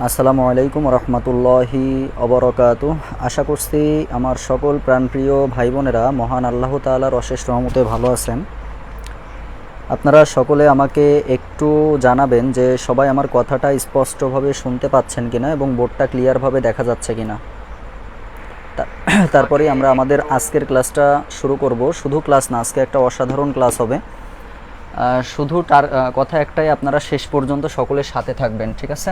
আসসালামু আলাইকুম রহমতুল্লাহি অবরকাতু। আশা করছি আমার সকল প্রাণপ্রিয় ভাই বোনেরা মহান আল্লাহ তাআলার অশেষ রহমতে ভালো আছেন। আপনারা সকলে আমাকে একটু জানাবেন যে সবাই আমার কথাটা স্পষ্টভাবে শুনতে পাচ্ছেন কিনা এবং বোর্ডটা ক্লিয়ারভাবে দেখা যাচ্ছে কিনা। তারপরেই আমরা আমাদের আজকের ক্লাসটা শুরু করব। শুধু ক্লাস না, আজকে একটা অসাধারণ ক্লাস হবে। শুধু তার কথা একটাই, আপনারা শেষ পর্যন্ত সকলের সাথে থাকবেন, ঠিক আছে?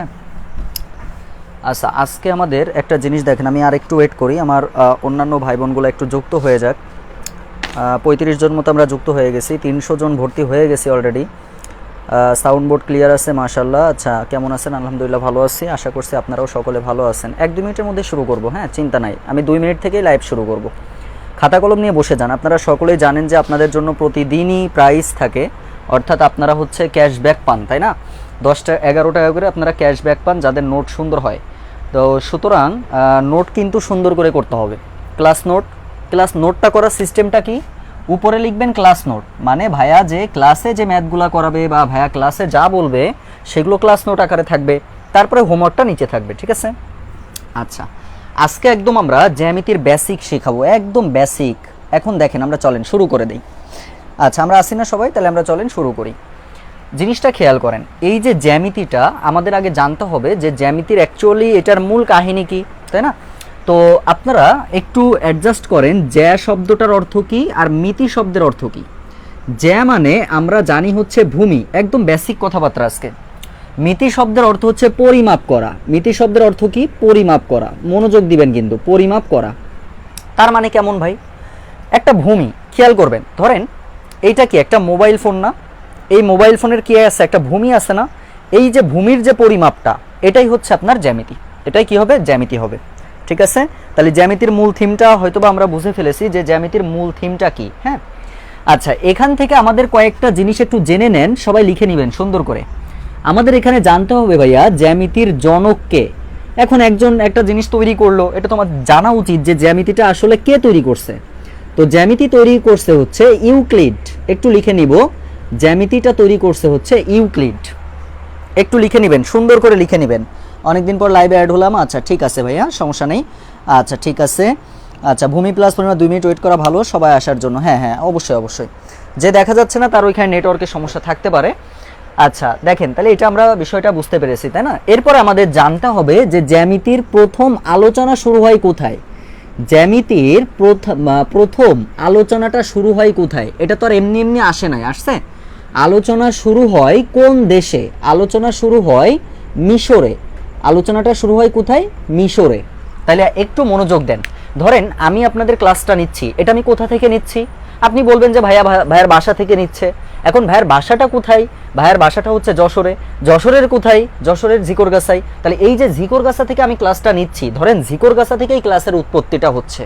আচ্ছা, আজকে আমাদের একটা জিনিস দেখেন, আমি আর একটু ওয়েট করি, আমার অন্যান্য ভাই বোনগুলো একটু যুক্ত হয়ে যাক। 35 জন মতো আমরা যুক্ত হয়ে গেছি, 300 জন ভর্তি হয়ে গেছি অলরেডি। সাউন্ড বোর্ড ক্লিয়ার আছে মাশাআল্লাহ। আচ্ছা, কেমন আছেন? আলহামদুলিল্লাহ ভালো আছি, আশা করছি আপনারাও সকলে ভালো আছেন। 1-2 মিনিটের মধ্যে শুরু করব, হ্যাঁ, চিন্তা নাই, আমি 2 মিনিট থেকেই লাইভ শুরু করব। খাতা কলম নিয়ে বসে যান। আপনারা সকলেই জানেন যে আপনাদের জন্য প্রতিদিনই প্রাইস থাকে, অর্থাৎ আপনারা হচ্ছে ক্যাশব্যাক পান, তাই না? 11 টাকা করে আপনারা ক্যাশব্যাক পান যাদের নোট সুন্দর হয়। তো সুতরাং নোট কিন্তু সুন্দর করে করতে হবে। ক্লাস নোটটা করার সিস্টেমটা কি? উপরে লিখবেন ক্লাস নোট, মানে ভাইয়া যে ক্লাসে যে ম্যাথগুলো করাবে বা ভাইয়া ক্লাসে যা বলবে সেগুলো ক্লাস নোট আকারে থাকবে, তারপরে হোমওয়ার্কটা নিচে থাকবে, ঠিক আছে? আচ্ছা, আজকে একদম আমরা জ্যামিতির বেসিক শেখাবো, একদম বেসিক। এখন দেখেন, আমরা চলেন শুরু করে দিই। আচ্ছা, আমরা আসি না সবাই? তাহলে আমরা চলেন শুরু করি। জিনিসটা খেয়াল করেন, এই যে জ্যামিতিটা আমাদের আগে জানতে হবে যে জ্যামিতির অ্যাকচুয়ালি এটার মূল কাহিনী কি, তাই না? তো আপনারা একটু অ্যাডজাস্ট করেন, জ্যা শব্দটার অর্থ কি আর মিতি শব্দের অর্থ কি। জ্যা মানে আমরা জানি হচ্ছে ভূমি, একদম বেসিক কথাবার্তা আজকে। মিতি শব্দের অর্থ হচ্ছে পরিমাপ করা। মিতি শব্দের অর্থ কি? পরিমাপ করা। মনোযোগ দিবেন কিন্তু, পরিমাপ করা। তার মানে কেমন ভাই? একটা ভূমি, খেয়াল করবেন, ধরেন এইটা কি একটা মোবাইল ফোন না? এই মোবাইল ফোনের কি আছে? একটা ভূমি আছে না? এই যে ভূমির যে পরিমাপটা, এটাই হচ্ছে আপনার জ্যামিতি। এটাই কি হবে? জ্যামিতি হবে, ঠিক আছে? তাহলে জ্যামিতির মূল থিমটা হয়তোবা আমরা বুঝে ফেলেছি যে জ্যামিতির মূল থিমটা কি, হ্যাঁ? আচ্ছা, এখান থেকে আমাদের কয়েকটা জিনিস একটু জেনে নেন, সবাই লিখে নেবেন সুন্দর করে। আমাদের এখানে জানতে হবে ভাইয়া জ্যামিতির জনককে। এখন একজন একটা জিনিস তৈরি করলো, এটা তোমার জানা উচিত যে জ্যামিতিটা আসলে কে তৈরি করছে। তো জ্যামিতি তৈরি করছে হচ্ছে ইউক্লিড। একটু লিখে নিব, জ্যামিতিটা তৈরি করছে হচ্ছে ইউক্লিড। একটু লিখে নেবেন, সুন্দর করে লিখে নেবেন। অনেকদিন পর লাইভে অ্যাড হলাম। আচ্ছা, ঠিক আছে ভাইয়া, সমস্যা নেই। আচ্ছা, ঠিক আছে। আচ্ছা, ভূমি প্লাস পরিমাপ 2 মিনিট ওয়েট করা ভালো সবাই আসার জন্য। হ্যাঁ হ্যাঁ, অবশ্যই অবশ্যই। যে দেখা যাচ্ছে না তার ওইখানে নেটওয়ার্কের সমস্যা থাকতে পারে। আচ্ছা, দেখেন, তাহলে এটা আমরা বিষয়টা বুঝতে পেরেছি, তাই না? এরপরে আমাদের জানতে হবে যে জ্যামিতির প্রথম আলোচনা শুরু হয় কোথায়। জ্যামিতির প্রথম আলোচনাটা শুরু হয় কোথায়? এটা তো আর এমনি এমনি আসে নাই, আসছে। আলোচনা শুরু হয় কোন দেশে? আলোচনা শুরু হয় মিশরে। আলোচনাটা শুরু হয় কোথায়? মিশরে। তাহলে একটু মনোযোগ দেন। ধরেন আমি আপনাদের ক্লাসটা নিচ্ছি, এটা আমি কোথা থেকে নিচ্ছি? আপনি বলবেন যে ভাইয়ার বাসা থেকে নিচ্ছে। এখন ভাইয়ার বাসাটা কোথায়? ভাইয়ার বাসাটা হচ্ছে যশোরে। যশোরের কোথায়? যশোরের ঝিকরগাছায়। তাহলে এই যে ঝিকরগাছা থেকে আমি ক্লাসটা নিচ্ছি, ধরেন ঝিকরগাছা থেকেই ক্লাসের উৎপত্তিটা হচ্ছে।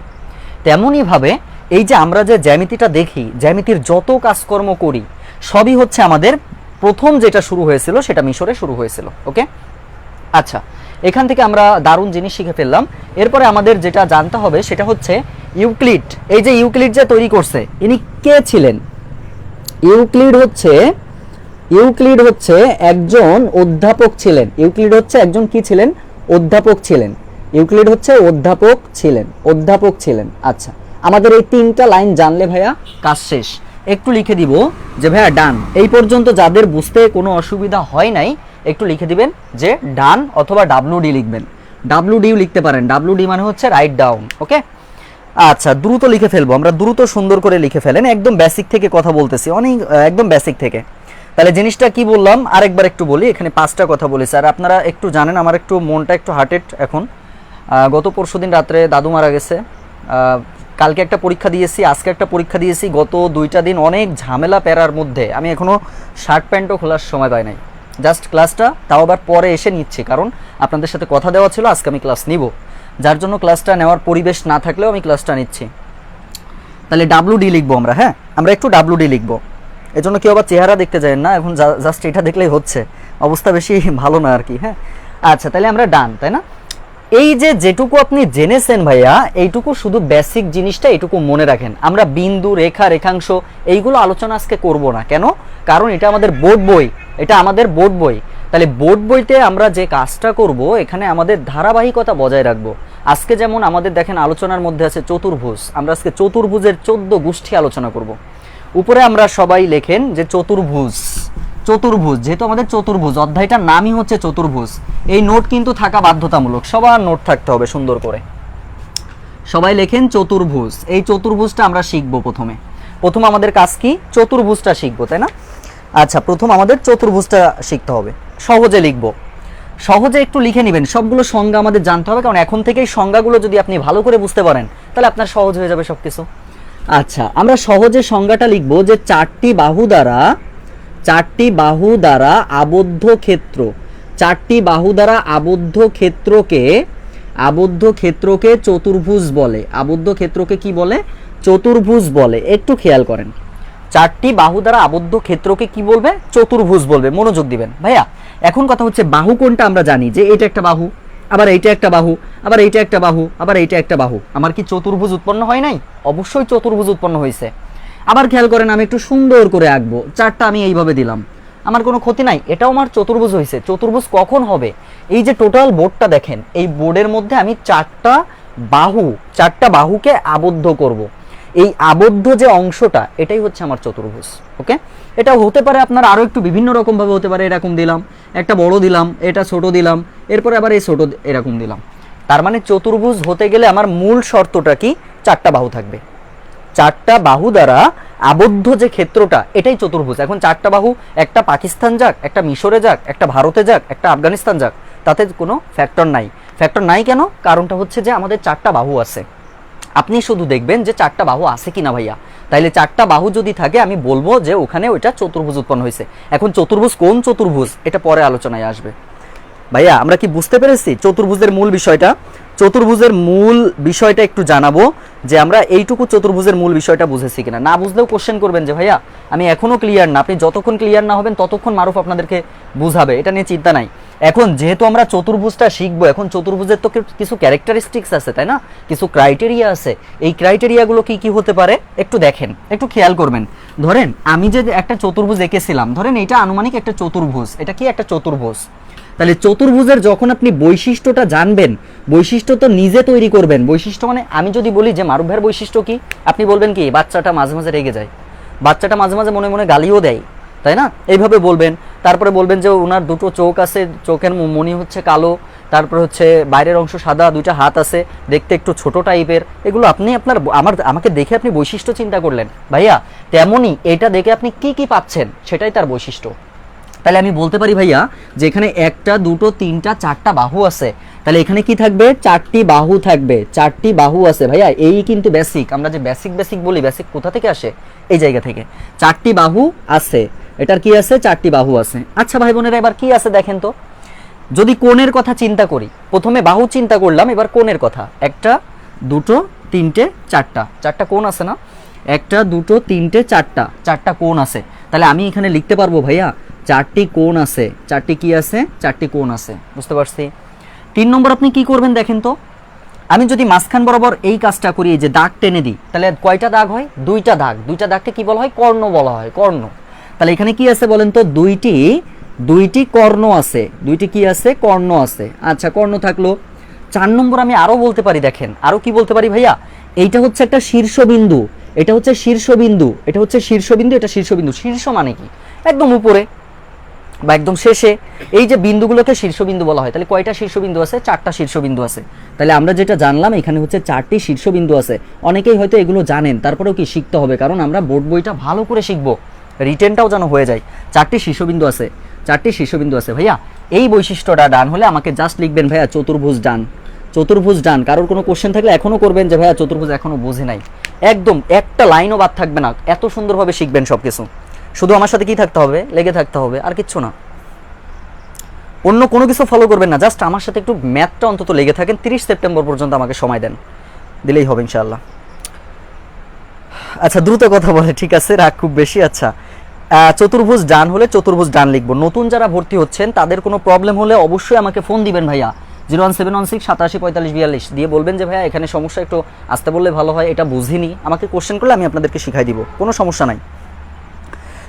তেমনইভাবে এই যে আমরা যে জ্যামিতিটা দেখি, জ্যামিতির যত কাজকর্ম করি, সবই হচ্ছে আমাদের প্রথম যেটা শুরু হয়েছিল সেটা মিশরে শুরু হয়েছিল। ওকে, আচ্ছা, এখান থেকে আমরা দারুণ জিনিস শিখে ফেললাম। এরপরে আমাদের যেটা জানতে হবে সেটা হচ্ছে ইউক্লিড। এই যে ইউক্লিড যে তৈরি করছে, ইনি কে ছিলেন? ইউক্লিড হচ্ছে একজন অধ্যাপক ছিলেন। ইউক্লিড হচ্ছে একজন কি ছিলেন? অধ্যাপক ছিলেন। ইউক্লিড হচ্ছে অধ্যাপক ছিলেন। আচ্ছা, আমাদের এই 3টা লাইন জানলে ভাইয়া কাজ শেষ। একটু লিখে দিব যে ভাইয়া ডান। এই পর্যন্ত যাদের বুঝতে কোনো অসুবিধা হয় নাই একটু লিখে দিবেন যে ডান, অথবা WD লিখবেন। WD লিখতে পারেন। WD মানে হচ্ছে রাইট ডাউন। ওকে, আচ্ছা, দ্রুত লিখে ফেলবো আমরা, দ্রুত সুন্দর করে লিখে ফেলেন। একদম বেসিক থেকে কথা বলতেছি, অনেক একদম বেসিক থেকে। তাহলে জিনিসটা কি বললাম আরেকবার একটু বলি। এখানে 5টা কথা বলেছি, আর আপনারা একটু জানেন আমার একটু মনটা একটু হার্টেড এখন। গত পরশুদিন রাত্রে দাদু মারা গেছে। কালকে একটা পরীক্ষা দিয়েছি, আজকে একটা পরীক্ষা দিয়েছি। গত 2টা দিন অনেক ঝামেলা প্যারার মধ্যে আমি এখনও শার্ট প্যান্টও খোলার সময় পাই নাই। জাস্ট ক্লাসটা তাও আবার পরে এসে নিচ্ছি, কারণ আপনাদের সাথে কথা দেওয়া ছিল আজকে আমি ক্লাস নিব, যার জন্য ক্লাসটা নেওয়ার পরিবেশ না থাকলেও আমি ক্লাসটা নিচ্ছি। তাহলে WD লিখবো আমরা, হ্যাঁ, আমরা একটু WD লিখবো। এজন্য কেউ আবার চেহারা দেখতে যায় না, এখন জাস্ট এটা দেখলেই হচ্ছে, অবস্থা বেশি ভালো না আর কি। হ্যাঁ, আচ্ছা, তাহলে আমরা ডান, তাই না? এই যে যেটুকু আপনি জেনেছেন ভাইয়া, এইটুকু শুধু বেসিক জিনিসটা এইটুকু মনে রাখেন। আমরা বিন্দু, রেখা, রেখাংশ এইগুলো আলোচনা আজকে করব না। কেন? কারণ এটা আমাদের বোর্ড বই, এটা আমাদের বোর্ড বই। তাহলে বোর্ড বইতে আমরা যে কাজটা করব, এখানে আমাদের ধারাবাহিকতা বজায় রাখবো। আজকে যেমন আমাদের দেখেন আলোচনার মধ্যে আছে চতুর্ভুজ, আমরা আজকে চতুর্ভুজের 14 গোষ্ঠী আলোচনা করব। উপরে আমরা সবাই লেখেন যে চতুর্ভুজ, চতুর্ভুজ, যেহেতু আমাদের চতুর্ভুজ অধ্যায়টার নামই হচ্ছে চতুর্ভুজ। এই নোট কিন্তু থাকা বাধ্যতামূলক, সবার নোট থাকতে হবে সুন্দর করে। সবাই লেখেন চতুর্ভুজ। এই চতুর্ভুজটা আমরা শিখব। প্রথম আমাদের কাজ কি? চতুর্ভুজটা শিখবো, তাই না? আচ্ছা, প্রথম আমাদের চতুর্ভুজটা শিখতে হবে। সহজে লিখব, সহজে একটু লিখে নেবেন। সবগুলো সংজ্ঞা আমাদের জানতে হবে, কারণ এখন থেকেই সংজ্ঞাগুলো যদি আপনি ভালো করে বুঝতে পারেন তাহলে আপনার সহজ হয়ে যাবে সবকিছু। আচ্ছা, আমরা সহজে সংজ্ঞাটা লিখব যে চারটি বাহু দ্বারা আবদ্ধ ক্ষেত্র, চারটি বাহু দ্বারা আবদ্ধ ক্ষেত্রকে চতুর্ভুজ বলে। আবদ্ধ ক্ষেত্রকে কি বলে? চতুর্ভুজ বলে। একটু খেয়াল করেন, চারটি বাহু দ্বারা আবদ্ধ ক্ষেত্রকে কি বলবে? চতুর্ভুজ বলবে। মনোযোগ দিবেন ভাইয়া। এখন কথা হচ্ছে বাহু কোনটা আমরা জানি যে এটা একটা বাহু, আবার এইটা একটা বাহু, আবার এইটা একটা বাহু, আবার এইটা একটা বাহু। আমার কি চতুর্ভুজ উৎপন্ন হয় নাই? অবশ্যই চতুর্ভুজ উৎপন্ন হয়েছে। আবার খেয়াল করেন, আমি একটু সুন্দর করে আঁকবো। চারটা আমি এইভাবে দিলাম, আমার কোনো ক্ষতি নাই, এটাও আমার চতুর্ভুজ হয়েছে। চতুর্ভুজ কখন হবে? এই যে টোটাল বোর্ডটা দেখেন, এই বোর্ডের মধ্যে আমি চারটা বাহুকে আবদ্ধ করব। এই আবদ্ধ যে অংশটা, এটাই হচ্ছে আমার চতুর্ভুজ। ওকে, এটা হতে পারে আপনার আরো একটু বিভিন্ন রকম ভাবে হতে পারে। এরকম দিলাম, একটা বড় দিলাম, এটা ছোট দিলাম, এরপরে আবার এই ছোট এরকম দিলাম। তার মানে চতুর্ভুজ হতে গেলে আমার মূল শর্তটা কি? চারটা বাহু থাকবে। চারটা বাহু দ্বারা আবদ্ধ যে ক্ষেত্রটা, এটাই চতুর্ভুজ। এখন চারটা বাহু, একটা পাকিস্তান যাক, একটা মিশরে যাক, একটা ভারতে যাক, একটা আফগানিস্তান যাক, তাতে কোনো ফ্যাক্টর নাই। ফ্যাক্টর নাই কেন? কারণটা হচ্ছে যে আমাদের চারটা বাহু আছে। আপনি শুধু দেখবেন যে চারটা বাহু আছে কিনা ভাইয়া। তাইলে চারটা বাহু যদি থাকে, আমি বলবো যে ওখানে ওইটা চতুর্ভুজ উৎপন্ন হয়েছে। এখন চতুর্ভুজ কোন চতুর্ভুজ, এটা পরে আলোচনায় আসবে। ভাইয়া আমরা কি বুঝতে পেরেছি চতুর্ভুজের মূল বিষয়টা? চতুর্ভুজের মূল বিষয়টা একটু জানাবো যে আমরা এইটুকু চতুর্ভুজের মূল বিষয়টা বুঝেছি কিনা। না বুঝলেও কোশ্চেন করবেন যে ভাইয়া আমি এখনো ক্লিয়ার না। আপনি যতক্ষণ ক্লিয়ার না হবেন ততক্ষণ মারুফ আপনাদেরকে বুঝাবে, এটা নিয়ে চিন্তা নাই। এখন যেহেতু আমরা চতুর্ভুজটা শিখবো, এখন চতুর্ভুজের তো কিছু ক্যারেক্টারিস্টিক্স আছে, তাই না? কিছু ক্রাইটেরিয়া আছে। এই ক্রাইটেরিয়াগুলো কি কি হতে পারে একটু দেখেন, একটু খেয়াল করবেন। ধরেন আমি যে একটা চতুর্ভুজ এঁকেছিলাম, ধরেন এটা আনুমানিক একটা চতুর্ভুজ, এটা কি একটা চতুর্ভুজ। তাহলে চতুর্ভুজের যখন আপনি বৈশিষ্ট্যটা জানবেন, বৈশিষ্ট্য তো নিজে তৈরি করবেন। বৈশিষ্ট্য মানে আমি যদি বলি যে মারুফ ভাইয়ের বৈশিষ্ট্য কি, আপনি বলবেন কি? বাচ্চাটা মাঝে মাঝে রেগে যায়, বাচ্চাটা মাঝে মাঝে মনে মনে গালিও দেয়, তাই না? এইভাবে বলবেন। তারপরে বলবেন যে ওনার দুটো চোখ আছে, চোখের মনি হচ্ছে কালো, তারপরে হচ্ছে বাইরের অংশ সাদা, দুইটা হাত আছে, দেখতে একটু ছোট টাইপের। এগুলো আপনি আমাকে দেখে আপনি বৈশিষ্ট্য চিন্তা করলেন ভাইয়া। তেমনই এটা দেখে আপনি কি কি পাচ্ছেন, সেটাই তার বৈশিষ্ট্য। তাহলে আমি বলতে পারি ভাইয়া যে এখানে একটা, দুটো, তিনটা, চারটা বাহু আছে। তাহলে এখানে কি থাকবে? চারটি বাহু থাকবে। চারটি বাহু আছে ভাইয়া, এই কিন্তু বেসিক। আমরা যে বেসিক বলি, বেসিক কোথা থেকে আসে? এই জায়গা থেকে। চারটি বাহু আছে, এটার কি আছে? চারটি বাহু আছে। আচ্ছা ভাই বোনেরা, এবার কি আছে দেখেন তো। যদি কোণের কথা চিন্তা করি, প্রথমে বাহু চিন্তা করলাম, এবার কোণের কথা। একটা, দুটো, তিনটে, চারটা, চারটা কোণ আছে না? একটা, দুটো, তিনটে, চারটা কোণ আছে। তাহলে আমি এখানে লিখতে পারবো ভাইয়া চারটি কোণ আছে। চারটি কি আছে? চারটি কোণ আছে। বুঝতে পারছি। 3 নম্বর আপনি কি করবেন দেখেন তো। আমি যদি মাঝখান বরাবর এই কাজটা করি, এই যে দাগ টেনে দিই, তাহলে কয়টা দাগ হয়? 2টা দাগ। 2টা দাগকে কি বলা হয়? কর্ণ বলা হয়, কর্ণ। তাহলে এখানে কি আছে বলেন তো? দুইটি কর্ণ আছে। দুইটি কি আছে? কর্ণ আছে। আচ্ছা, কর্ণ থাকলো। 4 নম্বর আমি আরো বলতে পারি, দেখেন আরো কি বলতে পারি ভাইয়া। এইটা হচ্ছে একটা শীর্ষবিন্দু, এটা হচ্ছে শীর্ষবিন্দু, এটা হচ্ছে শীর্ষবিন্দু, এটা শীর্ষবিন্দু। শীর্ষ মানে কি? একদম উপরে বা একদম শেষে। এই যে বিন্দুগুলোকে শীর্ষবিন্দু বলা হয়। তাহলে কয়টা শীর্ষবিন্দু আছে? 4টা শীর্ষবিন্দু আছে। তাহলে আমরা যেটা জানলাম, এখানে হচ্ছে 4টি শীর্ষবিন্দু আছে। অনেকেই হয়তো এগুলো জানেন, তারপরেও কি শিখতে হবে, কারণ আমরা বোর্ড বইটা ভালো করে শিখবো, রিটেনটাও যেন হয়ে যায়। 4টি শীর্ষবিন্দু আছে, 4টি শীর্ষবিন্দু আছে ভাইয়া। এই বৈশিষ্ট্যটা ডান হলে আমাকে জাস্ট লিখবেন ভাইয়া চতুর্ভুজ ডান। চতুর্ভুজ ডান। কারোর কোনো কোশ্চেন থাকলে এখনো করবেন যে ভাইয়া চতুর্ভুজ এখনো বুঝি নাই। একদম একটা লাইনও বাদ থাকবে না, এত সুন্দরভাবে শিখবেন সবকিছু। শুধু আমার সাথে কি থাকতে হবে? লেগে থাকতে হবে, আর কিচ্ছু না। অন্য কোনো কিছু ফলো করবেন না, জাস্ট আমার সাথে একটু ম্যাথটা অন্তত লেগে থাকেন। 30 সেপ্টেম্বর পর্যন্ত আমাকে সময় দেন, দিলেই হবে ইনশাআল্লাহ। আচ্ছা, দ্রুত কথা বলে, ঠিক আছে, রাগ খুব বেশি। আচ্ছা, চতুর্ভুজ ডান হলে চতুর্ভুজ ডান লিখবো। নতুন যারা ভর্তি হচ্ছেন তাদের কোনো প্রবলেম হলে অবশ্যই আমাকে ফোন দিবেন ভাইয়া, 01716874542 দিয়ে বলবেন যে ভাইয়া এখানে সমস্যা, একটু আসতে বললে ভালো হয়, এটা বুঝিনি, আমাকে কোশ্চেন করলে আমি আপনাদেরকে শিখাই দিব, কোনো সমস্যা নাই।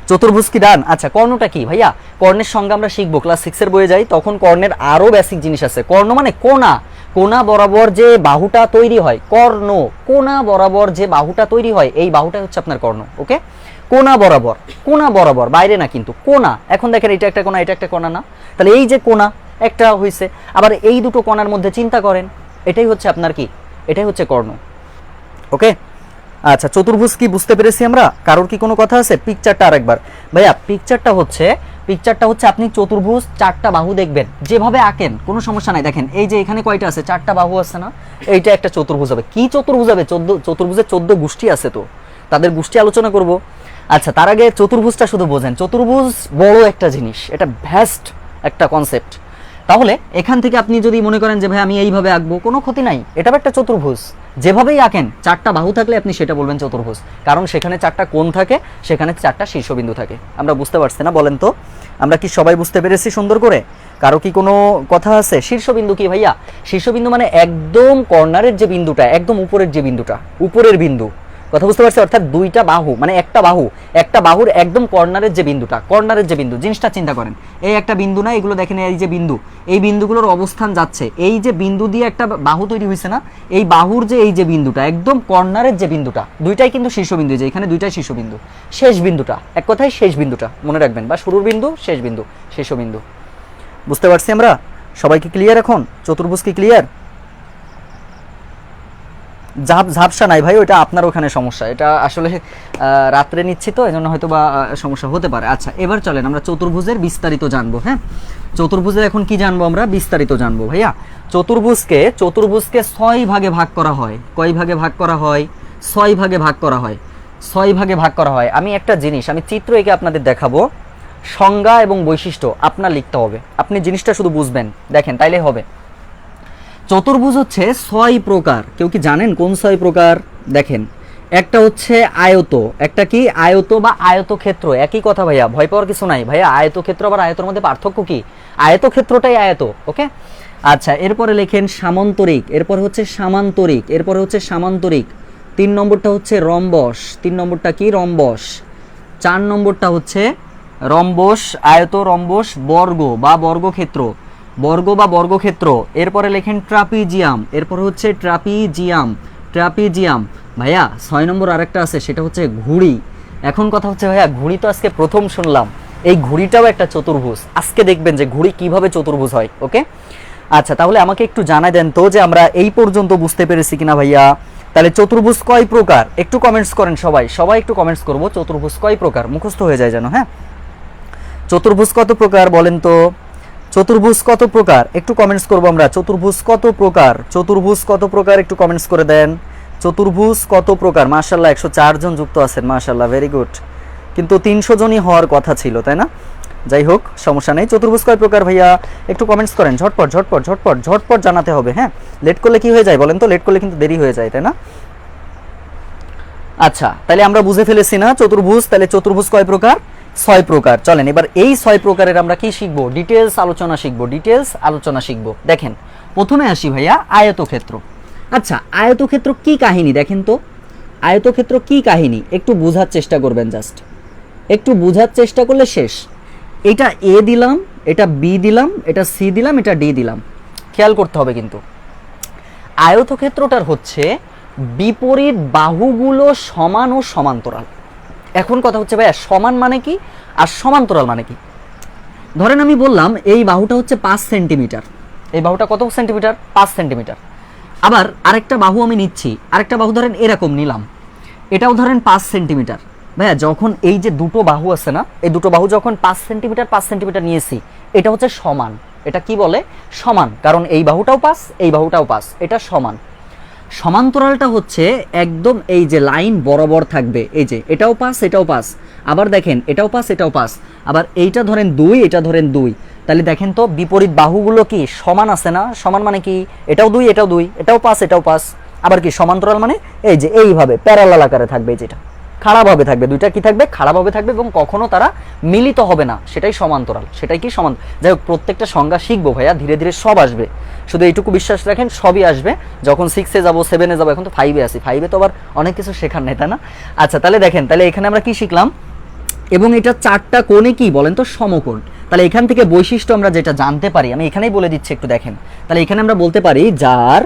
চতুর্ভুজ কি ডান? আচ্ছা, কর্ণটা কি ভাইয়া? কর্ণের সঙ্গে আমরা শিখবো, ক্লাস 6 এর বইয়ে যাই তখন কর্ণের আরো বেসিক জিনিস আছে। কর্ণ মানে কোনা, কোনা বরাবর যে বাহুটা তৈরি হয়, কর্ণ, কোনা বরাবর যে বাহুটা তৈরি হয়, এই বাহুটা হচ্ছে আপনার কর্ণ। ওকে, কোনা বরাবর, কোনা বরাবর, বাইরে না কিন্তু, কোনা। এখন দেখেন এটা একটা কোনা, এটা একটা কোনা না, তাহলে এই যে কোনা একটা হইছে, আবার এই দুটো কোণার মধ্যে চিন্তা করেন, এটাই হচ্ছে আপনার কি, এটাই হচ্ছে কর্ণ। ওকে, আচ্ছা, চতুর্ভুজ কি বুঝতে পেরেছি আমরা? কারোর কি কোনো কথা আছে? পিকচারটা আরেকবার ভাইয়া, পিকচারটা হচ্ছে আপনি চতুর্ভুজ 4টা বাহু দেখবেন, যেভাবে আঁকেন কোনো সমস্যা নাই। দেখেন এই যে এখানে কয়টা আছে, 4টা বাহু আছে না, এইটা একটা চতুর্ভুজ হবে। কি চতুর্ভুজ হবে? চতুর্ভুজের 14 গোষ্ঠী আছে, তো তাদের গোষ্ঠী আলোচনা করব। আচ্ছা, তার আগে চতুর্ভুজটা শুধু বোঝেন, চতুর্ভুজ বড় একটা জিনিস, এটা ভ্যাস্ট একটা কনসেপ্ট। তাহলে এখান থেকে আপনি যদি মনে করেন যে ভাই আমি এইভাবে আঁকবো, কোনো ক্ষতি নাই, এটাও একটা চতুর্ভুজ। যেভাবেই আঁকেন 4টা বাহু থাকলে আপনি সেটা বলবেন চতুর্ভুজ, কারণ সেখানে 4টা কোণ থাকে, সেখানে 4টা শীর্ষবিন্দু থাকে। আমরা বুঝতে পারছি না? বলেন তো, আমরা কি সবাই বুঝতে পেরেছি সুন্দর করে? কারো কি কোনো কথা আছে? শীর্ষবিন্দু কি ভাইয়া? শীর্ষবিন্দু মানে একদম কর্নারের যে বিন্দুটা, একদম উপরের যে বিন্দুটা, উপরের বিন্দু, কথা বুঝতে পারছি? অর্থাৎ দুইটা বাহু মানে একটা বাহুর একদম কর্নারের যে বিন্দুটা, কর্নারের যে বিন্দু, জিনিসটা চিন্তা করেন, এই একটা বিন্দু না, এগুলো দেখেন এই যে বিন্দু, এই বিন্দুগুলোর অবস্থান যাচ্ছে, এই যে বিন্দু দিয়ে একটা বাহু তৈরি হয়েছে না, এই বাহুর যে এই যে বিন্দুটা, একদম কর্নারের যে বিন্দুটা, দুইটাই কিন্তু শীর্ষবিন্দু, যে এখানে দুইটাই শীর্ষবিন্দু, শেষ বিন্দুটা, এক কথায় শেষ বিন্দুটা মনে রাখবেন, বা শুরুর বিন্দু, শেষ বিন্দু, শীর্ষবিন্দু। বুঝতে পারছি আমরা? সবাইকে ক্লিয়ার? এখন চতুর্ভুজ কি ক্লিয়ার? ঝাপসা নাই ভাই, ওইটা আপনার ওখানে সমস্যা, এটা আসলে রাত্রে নিচ্ছি তো, এজন্য হয়তো বা সমস্যা হতে পারে। আচ্ছা, এবার চলেন আমরা চতুর্ভুজের বিস্তারিত জানবো। হ্যাঁ, চতুর্ভুজের এখন কি জানবো আমরা? বিস্তারিত জানবো ভাইয়া। চতুর্ভুজকে 6 ভাগে ভাগ করা হয়। কয় ভাগে ভাগ করা হয়? 6 ভাগে ভাগ করা হয়। 6 ভাগে ভাগ করা হয়। আমি একটা জিনিস, আমি চিত্র এঁকে আপনাদের দেখাবো, সংজ্ঞা এবং বৈশিষ্ট্য আপনার লিখতে হবে, আপনি জিনিসটা শুধু বুঝবেন, দেখেন তাইলে হবে। চতুর্ভুজ হচ্ছে 6 প্রকার। কেউ কি জানেন কোন 6 প্রকার? দেখেন, একটা হচ্ছে আয়ত, একটা কি আয়ত বা আয়তক্ষেত্র, একই কথা ভাইয়া, ভয় পাওয়ার কিছু নাই ভাইয়া। আয়তক্ষেত্র আবার আয়তের মধ্যে পার্থক্য কি? আয়তক্ষেত্রটাই আয়ত। ওকে, আচ্ছা, এরপরে লেখেন সামান্তরিক, এরপরে হচ্ছে সামান্তরিক, এরপরে হচ্ছে সামান্তরিক। 3 নম্বরটা হচ্ছে রম্বস, 3 নম্বরটা কি? রম্বস। 4 নম্বরটা হচ্ছে রম্বস, আয়ত, রম্বস, বর্গ বা বর্গক্ষেত্র, বর্গ বা বর্গক্ষেত্র। এরপরে লেখেন ট্রাপিজিয়াম, এরপরে হচ্ছে ট্রাপিজিয়াম, ট্রাপিজিয়াম। ভাইয়া 6 নম্বর আরেকটা আছে, সেটা হচ্ছে ঘুড়ি। এখন কথা হচ্ছে ভাইয়া, ঘুড়ি তো আজকে প্রথম শুনলাম, এই ঘুড়িটাও একটা চতুর্ভুজ। আজকে দেখবেন যে ঘুড়ি কিভাবে চতুর্ভুজ হয়। ওকে, আচ্ছা, তাহলে আমাকে একটু জানাই দেন তো যে আমরা এই পর্যন্ত বুঝতে পেরেছি কিনা ভাইয়া। তাহলে চতুর্ভুজ কয় প্রকার? একটু কমেন্টস করেন সবাই একটু কমেন্টস করবো, চতুর্ভুজ কয় প্রকার, মুখস্থ হয়ে যায় যেন। হ্যাঁ, চতুর্ভুজ কত প্রকার বলেন তো? চতুর্ভুজ কত প্রকার? একটু কমেন্টস করবো আমরা, চতুর্ভুজ কত প্রকার, চতুর্ভুজ কত প্রকার, একটু কমেন্টস করে দেন। চতুর্ভুজ কত প্রকার? মাশাআল্লাহ 104 জন যুক্ত আছেন, মাশাআল্লাহ, ভেরি গুড। কিন্তু 300 জনই হওয়ার কথা ছিল, তাই না? যাই হোক, সমস্যা নেই। চতুর্ভুজ কয় প্রকার ভাইয়া? একটু কমেন্টস করেন, ঝটপট ঝটপট ঝটপট ঝটপট জানাতে হবে। হ্যাঁ, লেট করলে কি হয়ে যায় বলেন তো? লেট করলে কিন্তু দেরি হয়ে যায়, তাই না? আচ্ছা, তাহলে আমরা বুঝে ফেলেছি না চতুর্ভুজ? তাহলে চতুর্ভুজ কয় প্রকার? 6 প্রকার। চলেন এবার এই 6 প্রকারের আমরা কি শিখবো? ডিটেলস আলোচনা শিখবো, ডিটেলস আলোচনা শিখবো। দেখেন, প্রথমে আসি ভাইয়া আয়তক্ষেত্র। আচ্ছা, আয়তক্ষেত্র কি কাহিনী দেখেন তো, আয়তক্ষেত্র কি কাহিনী একটু বোঝার চেষ্টা করবেন, জাস্ট একটু বোঝার চেষ্টা করলে শেষ। এটা এ দিলাম, এটা বি দিলাম, এটা সি দিলাম, এটা ডি দিলাম, খেয়াল করতে হবে কিন্তু আয়তক্ষেত্রটার হচ্ছে বিপরীত বাহুগুলো সমান ও সমান্তরাল। এখন কথা হচ্ছে ভাইয়া, সমান মানে কি আর সমান্তরাল মানে কি? ধরেন আমি বললাম এই বাহুটা হচ্ছে 5 সেন্টিমিটার, এই বাহুটা কত সেন্টিমিটার? 5 সেন্টিমিটার। আবার আরেকটা বাহু আমি নিচ্ছি, আরেকটা বাহু ধরেন এরকম নিলাম, এটাও ধরেন 5 সেন্টিমিটার। ভাইয়া যখন এই যে দুটো বাহু আছে না, এই দুটো বাহু যখন 5 সেন্টিমিটার 5 সেন্টিমিটার নিয়েছি, এটা হচ্ছে সমান। এটা কি বলে? সমান, কারণ এই বাহুটাও 5, এই বাহুটাও 5, এটা সমান। সমান্তরালটা হচ্ছে একদম এই যে লাইন বরাবর থাকবে, এই যে এটাও 5, এটাও 5, আবার দেখেন এটাও 5, এটাও 5, আবার এইটা ধরেন 2, এটা ধরেন 2। তাহলে দেখেন তো বিপরীত বাহুগুলো কি সমান আছে না? সমান মানে কি? এটাও 2, এটাও 2, এটাও 5, এটাও 5। আবার কি সমান্তরাল মানে এই যে এইভাবে প্যারালাল আকারে থাকবে, যেটা খাড়াভাবে থাকবে, দুইটা কি থাকবে, খাড়াভাবে থাকবে এবং কখনো তারা মিলিত হবে না, সেটাই সমান্তরাল, সেটাই কি সমান। যাই হোক, প্রত্যেকটা সংজ্ঞা শিখবো ভাইয়া, ধীরে ধীরে সব আসবে, শুধু এইটুকু বিশ্বাস রাখেন সবই আসবে। যখন 6-এ যাবো, 7-এ যাবো, এখন তো 5-এ আসি, 5-এ তো আবার অনেক কিছু শেখার নেই, তাই না? আচ্ছা, তাহলে দেখেন, তাহলে এখানে আমরা কি শিখলাম, এবং এটা 4টা কোণে কি বলেন তো, সমকোণ। তাহলে এখান থেকে বৈশিষ্ট্য আমরা যেটা জানতে পারি, আমি এখানেই বলে দিচ্ছি, একটু দেখেন। তাহলে এখানে আমরা বলতে পারি যার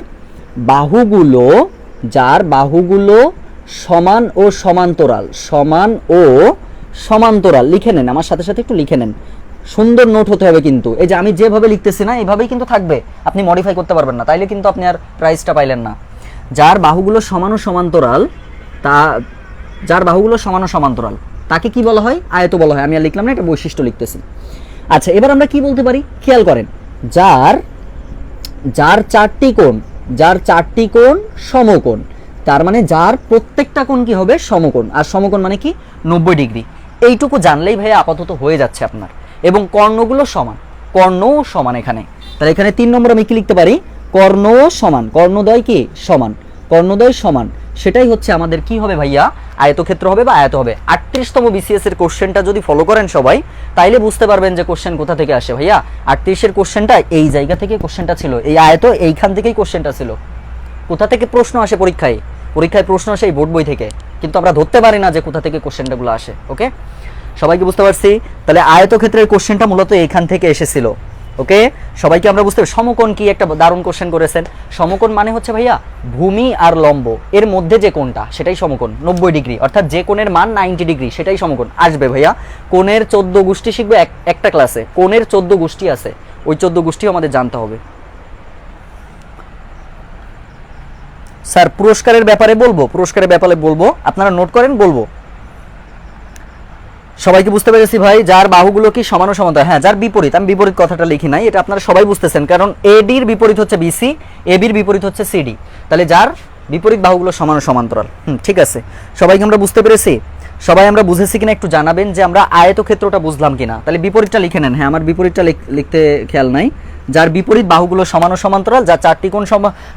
বাহুগুলো সমান ও সমান্তরাল, সমান ও সমান্তরাল, লিখে নেন আমার সাথে সাথে, একটু লিখে নেন, সুন্দর নোট হতে হবে কিন্তু। এই যে আমি যেভাবে লিখতেছি না, এইভাবেই কিন্তু থাকবে, আপনি মডিফাই করতে পারবেন না, তাইলে কিন্তু আপনি আর প্রাইসটা পাইলেন না। যার বাহুগুলো সমান ও সমান্তরাল, তাকে কি বলা হয়, আয়ত বলা হয়। আমি আর লিখলাম না, এটা বৈশিষ্ট্য লিখতেছি। আচ্ছা, এবার আমরা কি বলতে পারি, খেয়াল করেন, যার 4টি কোণ সমকোণ, তার মানে যার প্রত্যেকটা কোণ কি হবে, সমকোণ। আর সমকোণ মানে কি, 90 ডিগ্রি। এইটুকু জানলেই ভাইয়া আপাতত হয়ে যাচ্ছে আপনার। এবং কর্ণগুলো সমান, কর্ণও সমান এখানে। তাহলে এখানে 3 নম্বর আমি কি লিখতে পারি, কর্ণও সমান, কর্ণদ্বয় কি সমান, কর্ণদ্বয় সমান, সেটাই হচ্ছে আমাদের কি হবে ভাইয়া, আয়তক্ষেত্র হবে বা আয়ত হবে। 38তম বিসিএস এর কোশ্চেনটা যদি ফলো করেন সবাই, তাইলে বুঝতে পারবেন যে কোশ্চেন কোথা থেকে আসে ভাইয়া। 38-এর কোশ্চেনটা এই জায়গা থেকে কোশ্চেনটা ছিল, এই আয়ত এইখান থেকেই কোশ্চেনটা ছিল। কোথা থেকে প্রশ্ন আসে পরীক্ষায়, প্রশ্ন আসে এই বোর্ড বই থেকে, কিন্তু আমরা ধরতে পারি না যে কোথা থেকে কোশ্চেনটাগুলো আসে। ওকে, সবাইকে বুঝতে পারছি। তাহলে আয়তক্ষেত্রের কোশ্চেনটা মূলত এইখান থেকে এসেছিল। ওকে, সবাইকে আমরা বুঝতে পারি। সমকোণ কি, একটা দারুণ কোশ্চেন করেছেন। সমকোণ মানে হচ্ছে ভাইয়া ভূমি আর লম্ব এর মধ্যে যে কোণটা, সেটাই সমকোণ, 90 ডিগ্রি, অর্থাৎ যে কোণের মান 90 ডিগ্রি, সেটাই সমকোণ আসবে ভাইয়া। কোণের 14 গোষ্ঠী শিখবে একটা ক্লাসে, কোণের 14 গোষ্ঠী আছে, ওই 14 গোষ্ঠীও আমাদের জানতে হবে। স্যার পুরস্কারের ব্যাপারে বলবো, আপনারা নোট করেন, বলবো। সবাইকে বুঝতে পেরেছি ভাই। যার বাহুগুলো কি সমান ও সমান্তরাল, হ্যাঁ, যার বিপরীত, আমি বিপরীত কথাটা লিখি নাই, এটা আপনারা সবাই বুঝতেছেন, কারণ এডির বিপরীত হচ্ছে বিসি, এবির বিপরীত হচ্ছে সিডি। তাহলে যার বিপরীত বাহুগুলো সমান ও সমান্তরাল, ঠিক আছে। সবাইকে আমরা বুঝতে পেরেছি, সবাই আমরা বুঝেছি কিনা একটু জানাবেন যে আমরা আয়তক্ষেত্রটা বুঝলাম কিনা। তাহলে বিপরীতটা লিখে নেন, হ্যাঁ, আমার বিপরীতটা লিখতে খেয়াল নাই। যার বিপরীত বাহুগুলো সমান ও সমান্তরাল, যার 4টি কোণ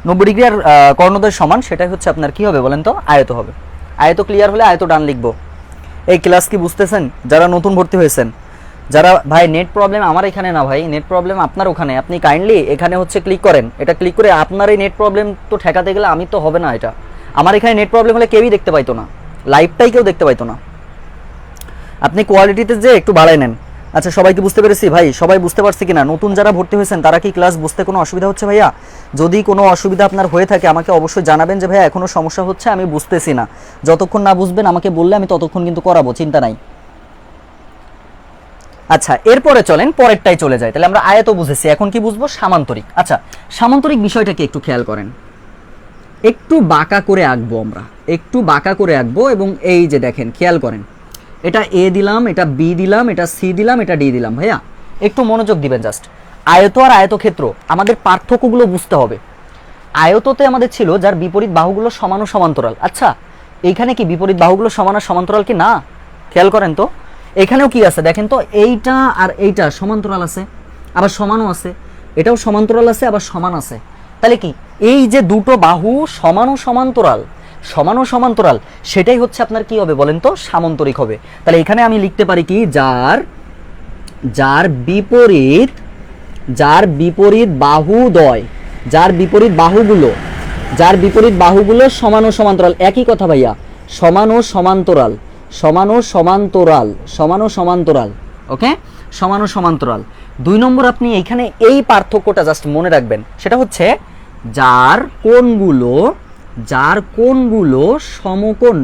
90 ডিগ্রি আর কর্ণদ্বয় সমান, সেটাই হচ্ছে আপনার কি হবে বলেন তো, আয়ত হবে। আয়ত ক্লিয়ার হলে আয়ত ডান লিখবো। এই ক্লাস কি বুঝতেছেন যারা নতুন ভর্তি হয়েছেন? যারা ভাই নেট প্রবলেম আমার এখানে না ভাই, নেট প্রবলেম আপনার ওখানে, আপনি কাইন্ডলি এখানে হচ্ছে ক্লিক করেন, এটা ক্লিক করে আপনার এই নেট প্রবলেম তো ঠেকাতে গেলে আমি তো হবে না এটা। আমার এখানে নেট প্রবলেম হলে কেউই দেখতে পাইতো না, লাইভটাই কেউ দেখতে পাইতো না। আপনি কোয়ালিটিতে যে একটু বাড়াই নেন। আচ্ছা, সবাইকে বুঝতে পেরেছি ভাই, সবাই বুঝতে পারছি কিনা? নতুন যারা ভর্তি হয়েছেন তারা কি ক্লাস বুঝতে কোনো অসুবিধা হচ্ছে ভাইয়া? যদি কোনো অসুবিধা আপনার হয়ে থাকে আমাকে অবশ্যই জানাবেন যে ভাইয়া এখনো সমস্যা হচ্ছে, আমি বুঝতেছি না। যতক্ষণ না বুঝবেন আমাকে বললে আমি ততক্ষণ কিন্তু করাবো, চিন্তা নাই। আচ্ছা, এরপরে চলেন পরেরটাই চলে যায়। তাহলে আমরা আয়ত বুঝেছি, এখন কি বুঝবো, সামান্তরিক। আচ্ছা, সামান্তরিক বিষয়টাকে একটু খেয়াল করেন, একটু বাঁকা করে আঁকবো আমরা, একটু বাঁকা করে আঁকবো। এবং এই যে দেখেন, খেয়াল করেন, এটা এ দিলাম, এটা বি দিলাম, এটা সি দিলাম, এটা ডি দিলাম। ভাইয়া একটু মনোযোগ দিবেন জাস্ট। আয়ত আর আয়তক্ষেত্র আমাদের পার্থক্যগুলো বুঝতে হবে। আয়ততে আমাদের ছিল যার বিপরীত বাহুগুলো সমান ও সমান্তরাল। আচ্ছা, এইখানে কি বিপরীত বাহুগুলো সমান আর সমান্তরাল কি না? খেয়াল করেন তো, এখানেও কি আছে দেখেন তো, এইটা আর এইটা সমান্তরাল আছে, আবার সমানও আছে, এটাও সমান্তরাল আছে, আবার সমান আছে। তাহলে কি এই যে দুটো বাহু সমান ও সমান্তরাল, সেটাই হচ্ছে আপনার কি হবে বলেন তো, সামান্তরিক হবে। তাহলে এখানে আমি লিখতে পারি কি, যার বিপরীত বাহুদ্বয়, যার বিপরীত বাহুগুলো সমান ও সমান্তরাল। একই কথা ভাইয়া, সমান ও সমান্তরাল। ওকে, সমান ও সমান্তরাল। 2 নম্বর আপনি এইখানে এই পার্থক্যটা জাস্ট মনে রাখবেন, সেটা হচ্ছে যার কোণগুলো সমকোণ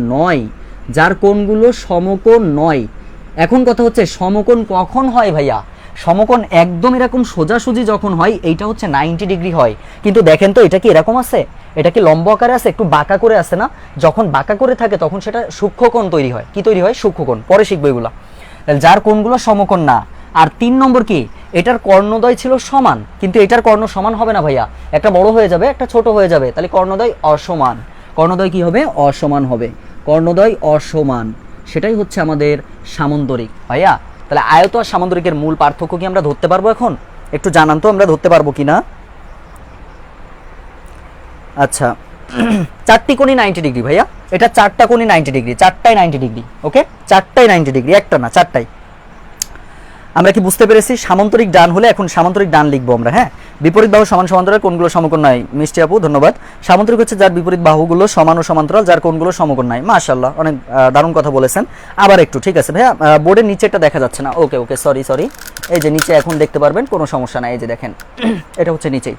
নয়। এখন কথা হচ্ছে সমকোণ কখন হয় ভাইয়া? সমকোণ একদম এরকম সোজাসুজি যখন হয়, এইটা হচ্ছে 90 ডিগ্রি হয়। কিন্তু দেখেন তো, এটা কি এরকম আছে, এটা কি লম্ব আকারে আছে, একটু বাঁকা করে আছে না? যখন বাঁকা করে থাকে তখন সেটা সূক্ষ্মকোণ তৈরি হয়। কি তৈরি হয়? সূক্ষ্মকোণ। পরে শিখবো এগুলা। যার কোণগুলো সমকোণ না। আর 3 নম্বর কি, এটার কর্ণদ্বয় ছিল সমান, কিন্তু এটার কর্ণ সমান হবে না ভাইয়া, একটা বড় হয়ে যাবে, একটা ছোট হয়ে যাবে, তাহলে কর্ণদ্বয় অসমান। কর্ণদ্বয় কি হবে? অসমান হবে। কর্ণদ্বয় অসমান, সেটাই হচ্ছে আমাদের সামান্তরিক ভাইয়া। তাহলে আয়ত আর সামান্তরিকের মূল পার্থক্য কি আমরা ধরতে পারবো এখন? একটু জানান তো, আমরা ধরতে পারবো কিনা? আচ্ছা, চারটি কোণই 90 ডিগ্রি ভাইয়া, এটা চারটা কোণই 90 ডিগ্রি, চারটাই 90 ডিগ্রি, ওকে, চারটাই 90 ডিগ্রি, একটা না চারটাই। আমরা কি বুঝতে পেরেছি? সামান্তরিক ডান হলে এখন সামান্তরিক ডান লিখবো আমরা, হ্যাঁ। বিপরীত বাহু সমান সমান্তরাল, কোণগুলো সমকোণ নয়, মিষ্টি আপু ধন্যবাদ। সামান্তরিক হচ্ছে যার বিপরীত বাহুগুলো সমান ও সমান্তরাল, যার কোণগুলো সমকোণ নয়। মাশাআল্লাহ, অনেক দারুণ কথা বলেছেন। আবার একটু, ঠিক আছে ভাইয়া, বোর্ডের নিচেটা দেখা যাচ্ছে না, ওকে ওকে, সরি, এই যে নিচে এখন দেখতে পারবেন, কোনো সমস্যা নাই, এই যে দেখেন এটা হচ্ছে নিচেই।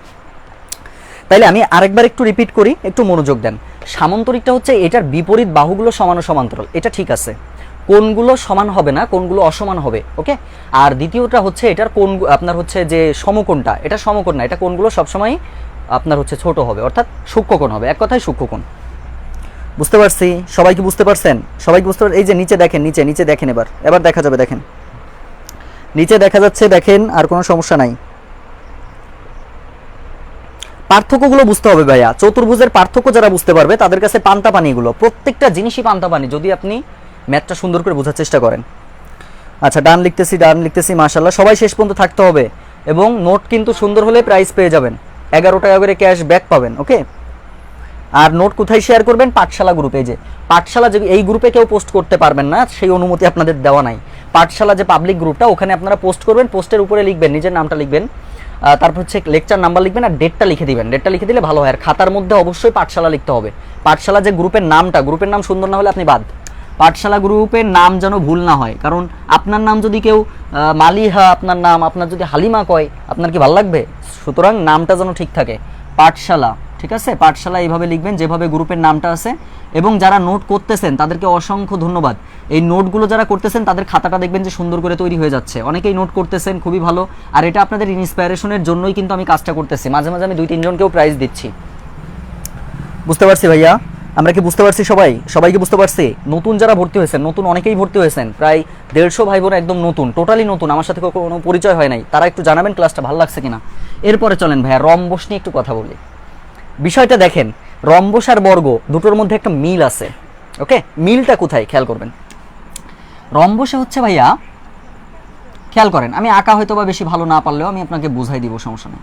তাইলে আমি আরেকবার একটু রিপিট করি, একটু মনোযোগ দেন। সামান্তরিকটা হচ্ছে এটার বিপরীত বাহুগুলো সমান ও সমান্তরাল, এটা ঠিক আছে। কোণগুলো সমান হবে না, কোণগুলো অসমান হবে, ওকে। আর দ্বিতীয়টা হচ্ছে এটার কোণ আপনার হচ্ছে যে সমকোণটা, এটা সমকোণ না, এটা কোণগুলো সবসময় আপনার হচ্ছে ছোট হবে, অর্থাৎ সূক্ষ্মকোণ হবে, এক কথায় সূক্ষ্মকোণ। বুঝতে পারছি? সবাই কি বুঝতে পারছেন? সবাই কি বুঝতে পারছেন? এই যে নিচে দেখেন, নিচে দেখেন, এবার দেখা যাবে, দেখেন নিচে দেখা যাচ্ছে, দেখেন, আর কোনো সমস্যা নাই। পার্থক্যগুলো বুঝতে হবে ভাইয়া, চতুর্ভুজের পার্থক্য যারা বুঝতে পারবে তাদের কাছে পান্তা পানি, এগুলো প্রত্যেকটা জিনিসই পান্তা পানি, যদি আপনি ম্যাথটা সুন্দর করে বোঝার চেষ্টা করেন। আচ্ছা, ডান লিখতেছি, মাশাআল্লাহ। সবাই শেষ পর্যন্ত থাকতে হবে, এবং নোট কিন্তু সুন্দর হলে প্রাইজ পেয়ে যাবেন, 11 টাকা করে ক্যাশ ব্যাক পাবেন, ওকে। আর নোট কোথায় শেয়ার করবেন? পাঠশালা গ্রুপে। যে পাঠশালা, যে এই গ্রুপে কেউ পোস্ট করতে পারবেন না, সেই অনুমতি আপনাদের দেওয়া নাই। পাঠশালা যে পাবলিক গ্রুপটা, ওখানে আপনারা পোস্ট করবেন, পোস্টের উপরে লিখবেন নিজের নামটা লিখবেন, তারপর হচ্ছে লেকচার নাম্বার লিখবেন, আর ডেটটা লিখে দিবেন। ডেটটা লিখে দিলে ভালো হয়। আর খাতার মধ্যে অবশ্যই পাঠশালা লিখতে হবে। পাঠশালা যে গ্রুপের নামটা, গ্রুপের নাম সুন্দর না হলে আপনি বাদ। পাঠশালা গ্রুপের নাম যেন ভুল না হয়, কারণ আপনার নাম যদি কেউ মালিহা আপনার নাম, আপনার যদি হালিমা কয়, আপনার কি ভালো লাগবে? সুতরাং নামটা যেন ঠিক থাকে, পাঠশালা, ঠিক আছে। পাঠশালা এইভাবে লিখবেন যেভাবে গ্রুপের নামটা আছে। এবং যারা নোট করতেছেন তাদেরকে অসংখ্য ধন্যবাদ। এই নোটগুলো যারা করতেছেন তাদের খাতাটা দেখবেন যে সুন্দর করে তৈরি হয়ে যাচ্ছে, অনেকেই নোট করতেছেন, খুবই ভালো। আর এটা আপনাদের ইন্সপিরেশনের জন্যই কিন্তু আমি কাজটা করতেছি। মাঝে মাঝে আমি 2-3 জনকেও প্রাইজ দিচ্ছি। বুঝতে পারছি ভাইয়া? আমরা কি বুঝতে পারছি? সবাইকে বুঝতে পারছি? নতুন যারা ভর্তি হয়েছেন, নতুন অনেকেই ভর্তি হয়েছেন, প্রায় 150 ভাই বোন একদম নতুন, টোটালি নতুন, আমার সাথে কোনো পরিচয় হয় নাই, তারা একটু জানাবেন ক্লাসটা ভালো লাগছে কিনা। এরপরে চলেন ভাইয়া রম্বস নিয়ে একটু কথা বলি। বিষয়টা দেখেন, রম্বস আর বর্গ দুটোর মধ্যে একটা মিল আছে, ওকে। মিলটা কোথায় খেয়াল করবেন। রম্বসে হচ্ছে ভাইয়া, খেয়াল করেন, আমি আঁকা হয়তো বা বেশি ভালো না পারলেও আমি আপনাকে বুঝাই দিব, সমস্যা নেই।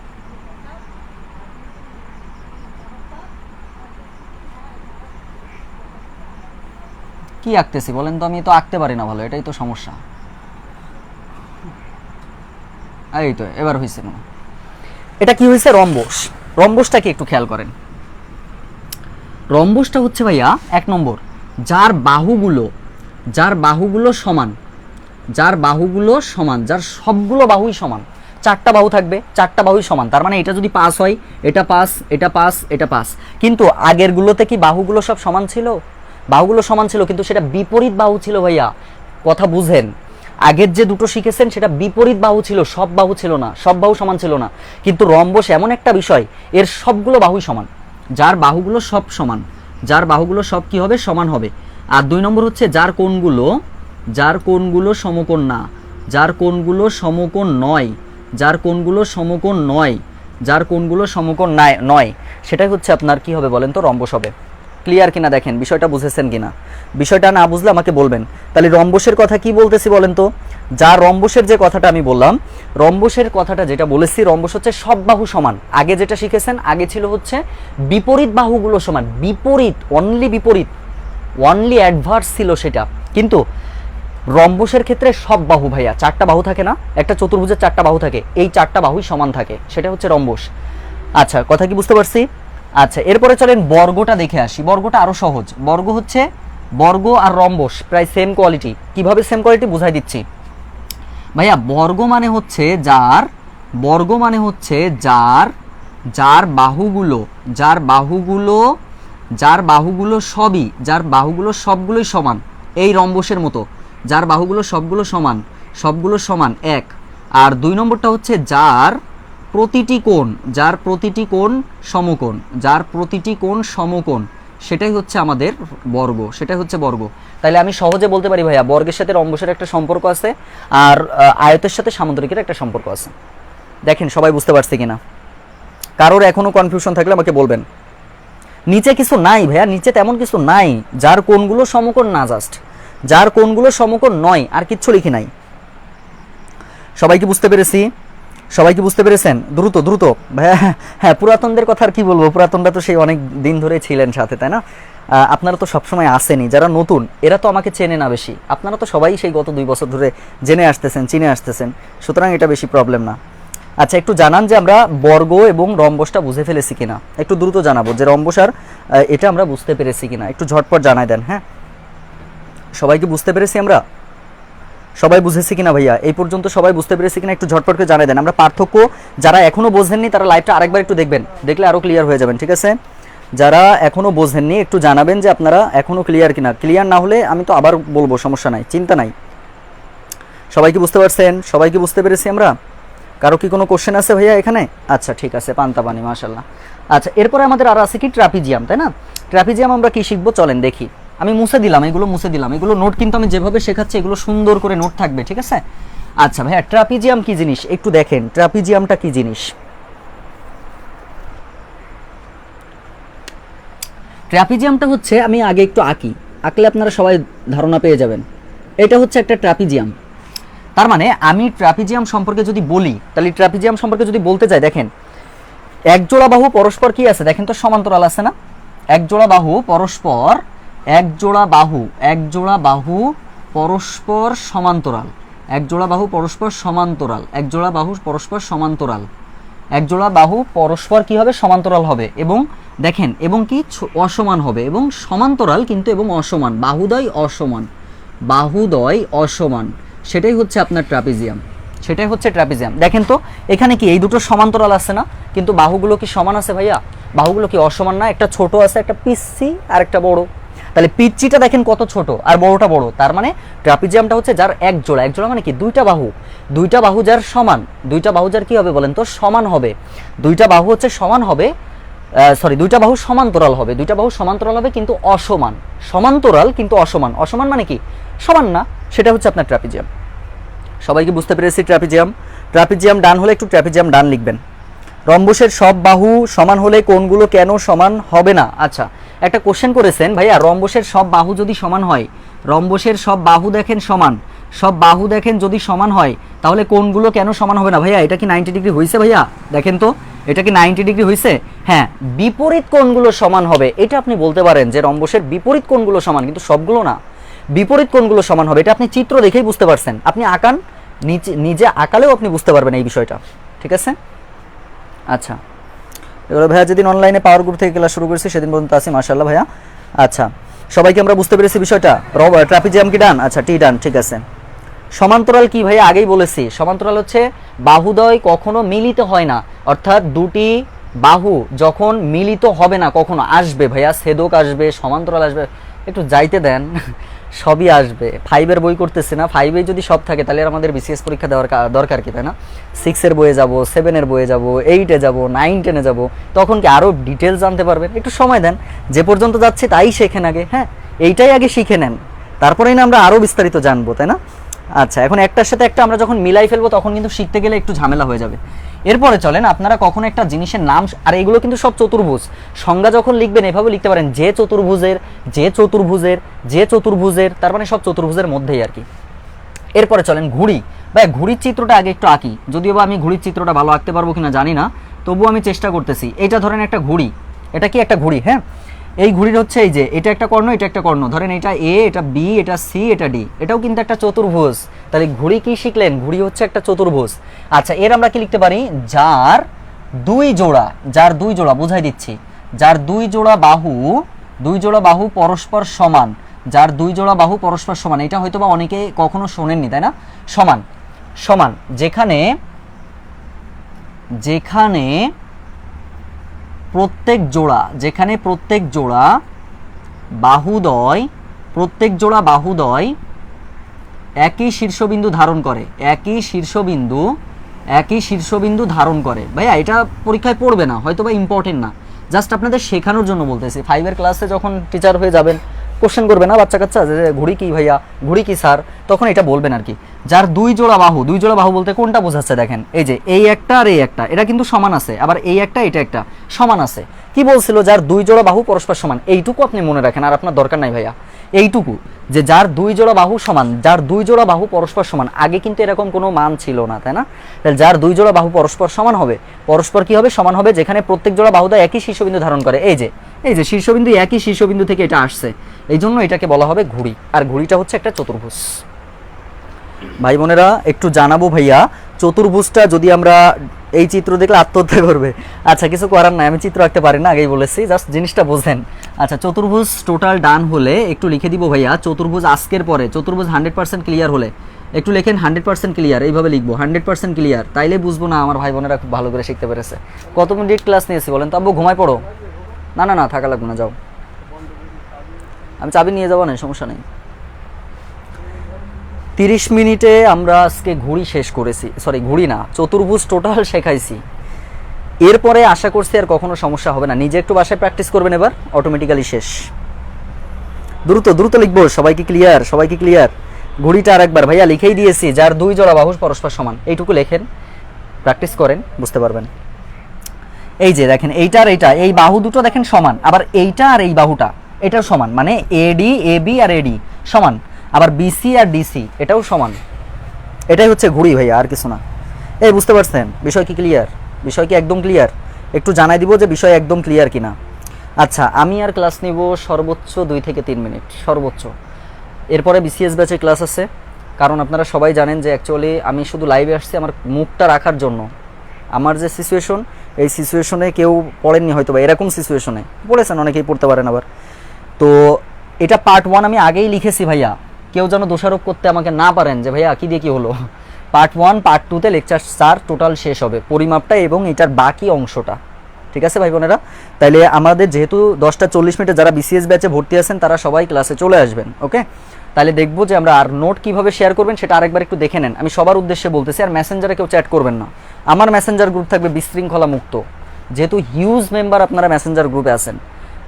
কি আঁকতেছি বলেন তো? আমি তো আঁকতে পারি না ভালো, এটাই তো সমস্যা। এই তো এবার হয়েছে মনে। এটা কি হয়েছে? রম্বস। রম্বসটাকে একটু খেয়াল করেন। রম্বসটা হচ্ছে ভাইয়া 1 নম্বর, যার বাহুগুলো সমান, যার সবগুলো বাহুই সমান। 4টা বাহু থাকবে, 4টা বাহুই সমান। তার মানে এটা যদি পাস হয়, এটা পাস, এটা পাস, এটা পাস। কিন্তু আগেরগুলোতে কি বাহুগুলো সব সমান ছিল? বাহুগুলো সমান ছিল, কিন্তু সেটা বিপরীত বাহু ছিল ভাইয়া, কথা বুঝেন। আগের যে দুটো শিখেছেন সেটা বিপরীত বাহু ছিল, সব বাহু ছিল না, সব বাহু সমান ছিল না। কিন্তু রম্বস এমন একটা বিষয়, এর সবগুলো বাহুই সমান, যার বাহুগুলো সব সমান, যার বাহুগুলো সব কি হবে? সমান হবে। আর 2 নম্বর হচ্ছে যার কোণগুলো সমকোণ না, যার কোণগুলো সমকোণ নয়, যার কোণগুলো সমকোণ নয়, সেটাই হচ্ছে আপনার কি হবে বলেন তো? রম্বস হবে। ক্লিয়ার কিনা দেখেন, বিষয়টা বুঝেছেন কিনা? বিষয়টা না বুঝলে আমাকে বলবেন। তাহলে রম্বসের কথা কি বলতেছি বলেন তো? যার রম্বসের যে কথাটা আমি বললাম, রম্বসের কথাটা যেটা বলেছি, রম্বস হচ্ছে সব বাহু সমান। আগে যেটা শিখেছেন, আগে ছিল হচ্ছে বিপরীত বাহুগুলো সমান, বিপরীত, অনলি অ্যাডভার্স ছিল সেটা। কিন্তু রম্বসের ক্ষেত্রে সব বাহু ভাইয়া, 4টা বাহু থাকে না, একটা চতুর্ভুজের 4টা বাহু থাকে, এই 4টা বাহুই সমান থাকে, সেটা হচ্ছে রম্বস। আচ্ছা, কথা কি বুঝতে পারছি? আচ্ছা, এরপরে চলেন বর্গটা দেখে আসি। বর্গটা আরো সহজ। বর্গ হচ্ছে, বর্গ আর রম্বস প্রায় সেম কোয়ালিটি। কিভাবে সেম কোয়ালিটি বুঝাই দিচ্ছি ভাইয়া। বর্গ মানে হচ্ছে যার বাহুগুলো সবগুলোই সমান, এই রম্বসের মতো, যার বাহুগুলো সবগুলো সমান 1। আর 2 নম্বরটা হচ্ছে যার প্রতিটি কোণ সমকোণ, সেটাই হচ্ছে আমাদের বর্গ, সেটাই হচ্ছে বর্গ। তাহলে আমি সহজে বলতে পারি ভাইয়া, বর্গের সাথে রম্বসের একটা সম্পর্ক আছে, আর আয়তের সাথে সামুদ্রিকের একটা সম্পর্ক আছে। দেখেন সবাই বুঝতে পারছে কিনা? কারোর এখনো কনফিউশন থাকলে আমাকে বলবেন। নিচে কিছু নাই ভাইয়া, নিচে তেমন কিছু নাই। যার কোণগুলো সমকোণ না, জাস্ট যার কোণগুলো সমকোণ নয়, আর কিচ্ছু লিখি নাই। সবাই কি বুঝতে পেরেছি? সবাই কি বুঝতে পেরেছেন? দ্রুত দ্রুত ভাইয়া। হ্যাঁ, পুরাতনদের কথা আর কি বলবো, পুরাতনরা তো সেই অনেক দিন ধরে ছিলেন সাথে, তাই না? আপনারা তো সবসময় আসেনি, যারা নতুন এরা তো আমাকে চেনে না বেশি, আপনারা তো সবাই সেই গত 2 বছর ধরে জেনে আসতেছেন, চিনে আসতেছেন, সুতরাং এটা বেশি প্রবলেম না। আচ্ছা, একটু জানান যে আমরা বর্গ এবং রম্বসটা বুঝে ফেলেছি কিনা, একটু দ্রুত জানাবো যে রম্বস আর এটা আমরা বুঝতে পেরেছি কিনা, একটু ঝটপট জানাই দেন। হ্যাঁ, সবাইকে বুঝতে পেরেছি আমরা? সবাই বুঝেছি কিনা ভাইয়া? এই পর্যন্ত সবাই বুঝতে পেরেছি কিনা একটু ঝটপট করে জানাই দেন। আমরা পার্থক্য, যারা এখনো বোঝেননি তারা লাইভটা আরেকবার একটু দেখবেন, দেখলে আরো ক্লিয়ার হয়ে যাবেন, ঠিক আছে? যারা এখনো বোঝেননি একটু জানাবেন যে আপনারা এখনো ক্লিয়ার কিনা। ক্লিয়ার না হলে আমি তো আবার বলবো, সমস্যা নাই, চিন্তা নাই। সবাই কি বুঝতে পারছেন? সবাই কি বুঝতে পেরেছি আমরা? কারো কি কোনো কোশ্চেন আছে ভাইয়া এখানে? আচ্ছা, ঠিক আছে, পান্তা পানি, মাশাআল্লাহ। আচ্ছা, এরপরে আমাদের আরো আছে কি ট্রাপিজিয়াম, তাই না? ট্রাপিজিয়াম আমরা কি শিখবো চলেন দেখি। আমি মুছে দিলাম, এগুলো মুছে দিলাম, এগুলো নোট কিন্তু আমি যেভাবে শেখাচ্ছি এগুলো সুন্দর করে নোট থাকবে, ঠিক আছে? আচ্ছা ভাইয়া, ট্রাপিজিয়াম কি জিনিস একটু দেখেন, ট্রাপিজিয়ামটা কি জিনিস? ট্রাপিজিয়ামটা হচ্ছে, আমি আগে একটু আঁকলে আপনারা সবাই ধারণা পেয়ে যাবেন। এটা হচ্ছে একটা ট্রাপিজিয়াম। তার মানে আমি ট্রাপিজিয়াম সম্পর্কে যদি বলি, তাহলে ট্রাপিজিয়াম সম্পর্কে যদি বলতে যাই, দেখেন একজোড়া বাহু পরস্পর কি আছে দেখেন তো, সমান্তরাল আছে না? একজোড়া বাহু পরস্পর, একজোড়া বাহু পরস্পর সমান্তরাল, একজোড়া বাহু পরস্পর সমান্তরাল, একজোড়া বাহু পরস্পর সমান্তরাল, একজোড়া বাহু পরস্পর কি হবে? সমান্তরাল হবে। এবং দেখেন, এবং কি অসমান হবে, এবং সমান্তরাল কিন্তু এবং অসমান, বাহুদ্বয় অসমান, বাহুদ্বয় অসমান, সেটাই হচ্ছে আপনার ট্রাপিজিয়াম, সেটাই হচ্ছে ট্রাপিজিয়াম। দেখেন তো এখানে কি এই দুটো সমান্তরাল আছে না, কিন্তু বাহুগুলো কি সমান আছে ভাইয়া? বাহুগুলো কি অসমান না? একটা ছোট আছে, একটা পিচ্ছি আর একটা বড়। তাহলে পিচ্চিটা দেখেন কত ছোট আর বড়টা বড়, তার মানে ট্রাপিজিয়ামটা হচ্ছে যার এক জোড়া মানে কি দুইটা বাহু যার সমান, দুইটা বাহু যার কি হবে বলেন তো? সমান হবে। দুইটা বাহু হচ্ছে সমান হবে, দুইটা বাহু সমান্তরাল হবে, দুইটা বাহু সমান্তরাল হবে কিন্তু অসমান, সমান্তরাল কিন্তু অসমান, অসমান মানে কি? সমান না, সেটা হচ্ছে আপনার ট্রাপিজিয়াম। সবাইকে বুঝতে পেরেছি? ট্রাপিজিয়াম ডান হলে একটু ট্রাপিজিয়াম ডান লিখবেন। রম্বসের সব বাহু সমান হলে কোণগুলো কেন সমান হবে না? আচ্ছা, একটা কোশ্চেন করেছেন ভাইয়া, রম্বসের সব বাহু যদি সমান হয়, রম্বসের সব বাহু দেখেন সমান, সব বাহু দেখেন যদি সমান হয়, তাহলে কোণগুলো কেন সমান হবে না? ভাইয়া এটা কি 90 ডিগ্রি হয়েছে? ভাইয়া দেখেন তো, এটা কি 90 ডিগ্রি হয়েছে? হ্যাঁ, বিপরীত কোণগুলো সমান হবে, এটা আপনি বলতে পারেন যে রম্বসের বিপরীত কোণগুলো সমান, কিন্তু সবগুলো না, বিপরীত কোণগুলো সমান হবে। এটা আপনি চিত্র দেখেই বুঝতে পারছেন, আপনি আঁকান, নিজে আঁকালেও আপনি বুঝতে পারবেন এই বিষয়টা, ঠিক আছে? আচ্ছা, এগুলো ভাইয়া যেদিন অনলাইনে পাওয়ার গ্রুপ থেকে ক্লাস শুরু করেছি সেদিন পর্যন্ত আছি, মাশাআল্লাহ ভাইয়া। আচ্ছা, সবাইকে আমরা বুঝতে পেরেছি বিষয়টা? ট্রাপিজিয়াম কি ডান? আচ্ছা, টি ডান, ঠিক আছে। সমান্তরাল কি ভাইয়া? আগেই বলেছি, সমান্তরাল হচ্ছে বাহুদ্বয় কখনো মিলিত হয় না, অর্থাৎ দুটি বাহু যখন মিলিত হবে না, কখনো আসবে ভাইয়া, ছেদক আসবে, সমান্তরাল আসবে, একটু যাইতে দেন, সবই আসবে। 5-এর বই করতেছে না, 5-এ যদি সব থাকে তাহলে আমাদের বিসিএস পরীক্ষা দেওয়ার দরকার কি, তাই না? 6-এর বইয়ে যাব, 7-এর বইয়ে যাব, 8-এ যাব, 9-10-এ যাব, তখন কি আরও ডিটেলস জানতে পারবেন? একটু সময় দেন, যে পর্যন্ত যাচ্ছে তাই শেখেন আগে, হ্যাঁ, এইটাই আগে শিখে নেন, তারপরেই না আমরা আরও বিস্তারিত জানবো, তাই না? আচ্ছা, এখন একটার সাথে একটা আমরা যখন মিলাই ফেলবো তখন কিন্তু শিখতে গেলে একটু ঝামেলা হয়ে যাবে। এরপরে চলেন, আপনারা কখনো একটা জিনিসের নাম, আর এগুলো কিন্তু সব চতুর্ভুজ, সংজ্ঞা যখন লিখবেন এভাবে লিখতে পারেন, যে চতুর্ভুজের, যে চতুর্ভুজের, যে চতুর্ভুজের, তার মানে সব চতুর্ভুজের মধ্যেই আর কি। এরপরে চলেন ঘুড়ি, ভাই ঘুড়ির চিত্রটা আগে একটু আঁকি, যদিও বা আমি ঘুড়ির চিত্রটা ভালো আঁকতে পারবো কিনা জানি না, তবুও আমি চেষ্টা করতেছি। এইটা ধরেন একটা ঘুড়ি, এটা কি একটা ঘুড়ি? হ্যাঁ, এই ঘুড়ির হচ্ছে এই যে এটা একটা কর্ণ, এটা একটা কর্ণ, ধরেন এটা এ, এটা বি, এটা সি, এটা ডি, এটাও কিন্তু একটা চতুর্ভুজ। তাহলে ঘুড়ি কি শিখলেন? ঘুড়ি হচ্ছে একটা চতুর্ভুজ। আচ্ছা, এর আমরা কি লিখতে পারি? যার দুই জোড়া বুঝাই দিচ্ছি, যার দুই জোড়া বাহু পরস্পর সমান, যার দুই জোড়া বাহু পরস্পর সমান, এটা হয়তো বা অনেকে কখনো শোনেননি, তাই না? সমান, সমান, যেখানে প্রত্যেক জোড়া বাহুদ্বয় একই শীর্ষবিন্দু ধারণ করে, একই শীর্ষবিন্দু ধারণ করে। ভাইয়া এটা পরীক্ষায় পড়বে না, হয়তো বা ইম্পর্টেন্ট না, জাস্ট আপনাদের শেখানোর জন্য বলতেছি। 5-এর ক্লাসে যখন টিচার হয়ে যাবেন, কোশ্চেন করবে না বাচ্চা কাচ্চা যে ঘুড়ি কি ভাইয়া, ঘুড়ি কি স্যার, তখন এটা বলবেন আর কি। যার দুই জোড়া বাহু বলতে কোনটা বোঝাচ্ছে? দেখেন এই যে এই একটা আর এই একটা, এটা কিন্তু সমান আছে, আবার এই একটা এটা একটা সমান আছে। কি বলছিল? যার দুই জোড়া বাহু পরস্পর সমান, এইটুকু আপনি মনে রাখেন, আর আপনার দরকার নাই ভাইয়া। এইটুকু যে যার 2 জোড়া বাহু সমান, যার 2 জোড়া বাহু পরস্পর সমান। আগে কিন্তু এরকম কোনো মান ছিল না, তাই না? তাহলে যার 2 জোড়া বাহু পরস্পর সমান হবে, পরস্পর কি হবে? সমান হবে, যেখানে প্রত্যেক জোড়া বাহুদা একই শীর্ষবিন্দু ধারণ করে। এই যে শীর্ষবিন্দু একই শীর্ষবিন্দু থেকে এটা আসছে, এই জন্য এটাকে বলা হবে ঘুড়ি। আর ঘুড়িটা হচ্ছে একটা চতুর্ভুজ। ভাই বোনেরা একটু জানাবো ভাইয়া, চতুর্ভুজটা যদি আমরা এই চিত্র দেখলে আত্মহত্যা করবে। আচ্ছা কিছু করার নাই, আমি চিত্র আঁকতে পারি না, আগেই বলেছি, জাস্ট জিনিসটা বোঝেন। আচ্ছা চতুর্ভুজ টোটাল ডান হলে একটু লিখে দিব ভাইয়া, চতুর্ভুজ আজকের পরে চতুর্ভুজ 100% ক্লিয়ার হলে একটু লেখেন 100% ক্লিয়ার, এইভাবে লিখবো 100% ক্লিয়ার, তাইলে বুঝবো না আমার ভাই বোনেরা খুব ভালো করে শিখতে পেরেছে। কত মিনিট ক্লাস নিয়েছি বলেন তো? আব্বু ঘুমায় পড়ো। না না না, থাকা লাগবে না, যাও, আমি চাবি নিয়ে যাবো, না সমস্যা নেই। 30 মিনিটে আমরা আজকে ঘুড়ি শেষ করেছি, সরি ঘুড়ি না, চতুর্ভুজ টোটাল শেখাইছি। এরপরে আশা করছি আর কখনো সমস্যা হবে না। নিজে একটু বাসায় প্র্যাকটিস করবেন, এবার অটোমেটিক্যালি শেষ। দ্রুত দ্রুত লিখবো, সবাইকে ক্লিয়ার, সবাইকে ক্লিয়ার। ঘুড়িটা আরেকবার ভাইয়া লিখেই দিয়েছি, যার 2 জোড়া বাহু পরস্পর সমান, এইটুকু লেখেন, প্র্যাকটিস করেন, বুঝতে পারবেন। এই যে দেখেন এইটা আর এইটা, এই বাহু দুটো দেখেন সমান, আবার এইটা আর এই বাহুটা এটাও সমান, মানে এডি এবি আর এডি সমান, আবার বিসি আর ডিসি এটাও সমান। এটাই হচ্ছে ঘুড়ি ভাইয়া, আর কিছু না। এই বুঝতে পারছেন বিষয় কি ক্লিয়ার? বিষয় কি একদম ক্লিয়ার? একটু জানাই দিব যে বিষয় একদম ক্লিয়ার কিনা। আচ্ছা আমি আর ক্লাস নিব সর্বোচ্চ 2 থেকে 3 মিনিট সর্বোচ্চ। এরপরে বিসিএস ব্যাচে ক্লাস আছে, কারণ আপনারা সবাই জানেন যে অ্যাকচুয়ালি আমি শুধু লাইভে আসছি আমার মুখটা রাখার জন্য। আমার যে সিচুয়েশন, এই সিচুয়েশনে কেউ পড়েননি হয়তো, বা এরকম সিচুয়েশনে পড়েছেন অনেকেই, পড়তে পারেন আবার। তো এটা পার্ট 1 আমি আগেই লিখেছি ভাইয়া, কেউ যেন দোষারোপ করতে আমাকে না পারেন যে ভাইয়া কী দিয়ে কী হলো। পার্ট 1 পার্ট 2তে লেকচার 4 টোটাল শেষ হবে, পরিমাপটা এবং এটার বাকি অংশটা, ঠিক আছে ভাই বোনেরা? তাইলে আমাদের যেহেতু 10টা 40 মিনিটে যারা বিসিএস ব্যাচে ভর্তি আছেন তারা সবাই ক্লাসে চলে আসবেন, ওকে? তাহলে দেখবো যে আমরা আর নোট কীভাবে শেয়ার করবেন সেটা আরেকবার একটু দেখে নেন। আমি সবার উদ্দেশ্যে বলতেছি, আর মেসেঞ্জারে কেউ চ্যাট করবেন না। আমার মেসেঞ্জার গ্রুপ থাকবে বিশৃঙ্খলা মুক্ত, যেহেতু হিউজ মেম্বার আপনারা মেসেঞ্জার গ্রুপে আছেন।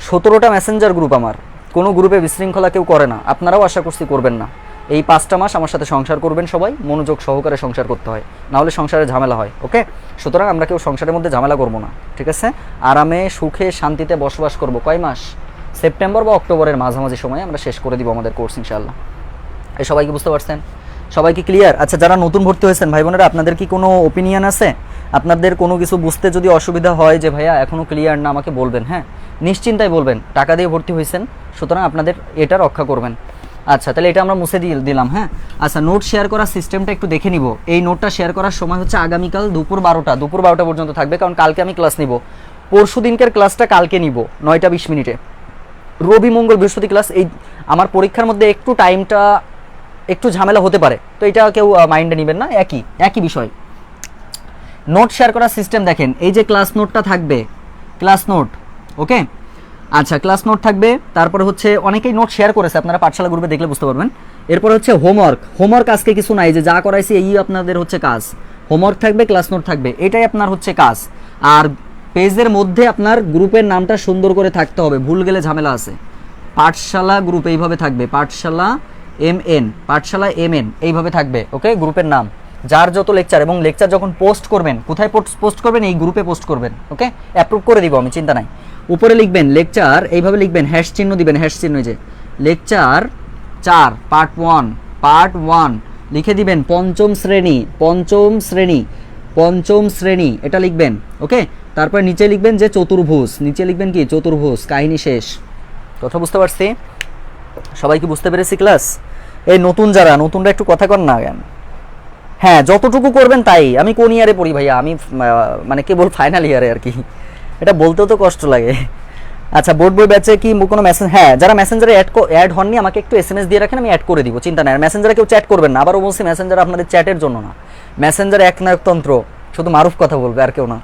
17টা মেসেঞ্জার গ্রুপ আমার, কোনো গ্রুপে বিশৃঙ্খলা কেউ করে না, আপনারাও আশা করছি করবেন না। এই 5টা মাস আমার সাথে সংসার করবেন, সবাই মনোযোগ সহকারে সংসার করতে হয়, নাহলে সংসারে ঝামেলা হয়, ওকে? সুতরাং আমরা কেউ সংসারের মধ্যে ঝামেলা করবো না, ঠিক আছে? আরামে সুখে শান্তিতে বসবাস করব। কয় মাস? সেপ্টেম্বর বা অক্টোবরের মাঝামাঝি সময়ে আমরা শেষ করে দিব আমাদের কোর্স ইনশাআল্লাহ। এই সবাইকে বুঝতে পারছেন? সবাইকে ক্লিয়ার? আচ্ছা যারা নতুন ভর্তি হয়েছেন ভাই বোনেরা, আপনাদের কি কোনো ওপিনিয়ন আছে? আপনাদের কোনো কিছু বুঝতে যদি অসুবিধা হয় যে ভাইয়া এখনও ক্লিয়ার না, আমাকে বলবেন, হ্যাঁ নিশ্চিন্তায় বলবেন। টাকা দিয়ে ভর্তি হয়েছেন, সুতরাং আপনাদের এটা রক্ষা করবেন। আচ্ছা তাহলে এটা আমরা মুছে দিলাম, হ্যাঁ। আচ্ছা নোট শেয়ার করার সিস্টেমটা একটু দেখে নিব। এই নোটটা শেয়ার করার সময় হচ্ছে আগামীকাল দুপুর 12টা পর্যন্ত থাকবে, কারণ কালকে আমি ক্লাস নিব। পরশু দিনকার ক্লাসটা কালকে নিব 9টা 20 মিনিটে। রবি মঙ্গল বৃহস্পতি ক্লাস। এই আমার পরীক্ষার মধ্যে একটু টাইমটা একটু ঝামেলা হতে পারে, তো এটা কেউ মাইন্ডে নেবেন না, একই বিষয়। নোট শেয়ার করার সিস্টেম দেখেন, এই যে ক্লাস নোটটা থাকবে, ক্লাস নোট, ওকে? আচ্ছা ক্লাস নোট থাকবে, তারপরে হচ্ছে অনেকেই নোট শেয়ার করেছে, আপনারা পাঠশালা গ্রুপে দেখলে বুঝতে পারবেন। এরপরে হচ্ছে হোমওয়ার্ক আজকে কিছু নাই, যে যা করাইছি এই আপনাদের হচ্ছে কাজ। হোমওয়ার্ক থাকবে, ক্লাস নোট থাকবে, এটাই আপনার হচ্ছে কাজ। আর পেজের মধ্যে আপনার গ্রুপের নামটা সুন্দর করে থাকতে হবে, ভুল গেলে ঝামেলা আছে। পাঠশালা গ্রুপ এইভাবে থাকবে, পাঠশালা MN এইভাবে থাকবে, ওকে? গ্রুপের নাম, যার যত লেকচার, এবং লেকচার যখন পোস্ট করবেন, কোথায় পোস্ট করবেন? এই গ্রুপে পোস্ট করবেন, ওকে? অ্যাপ্রুভ করে দিব আমি, চিন্তা নাই। উপরে লিখবেন লেকচার, এইভাবে লিখবেন, হ্যাশ চিহ্ন দিবেন, হ্যাশ চিহ্ন, যে লেকচার 4 পার্ট 1 লিখে দিবেন, পঞ্চম শ্রেণী এটা লিখবেন, ওকে? তারপরে নিচে লিখবেন যে চতুর্ভুজ, নিচে লিখবেন কি? চতুর্ভুজ, কাহিনী শেষ। কথা বুঝতে পারছি? সবাই কি বুঝতে পেরেছি ক্লাস? এই নতুনরা একটু কথা কর না কেন? হ্যাঁ যতটুকু করবেন তাই। আমি কোন ইয়ারে পড়ি ভাইয়া? আমি মানে কেবল ফাইনাল ইয়ারে আর কি, এটা বলতেও তো কষ্ট লাগে। আচ্ছা বোর্ড বই ব্যাচে কি কোনো মেসেজ? হ্যাঁ যারা মেসেঞ্জারে অ্যাড হননি আমাকে একটু SMS দিয়ে রাখেন, আমি অ্যাড করে দিব, চিন্তা নাই। আর মেসেঞ্জারে কেউ চ্যাট করবেন না, আবারও বলছি মেসেঞ্জার আপনাদের চ্যাটের জন্য না, মেসেঞ্জার একনায়কতন্ত্র, শুধু মারুফ কথা বলবে আর কেউ না।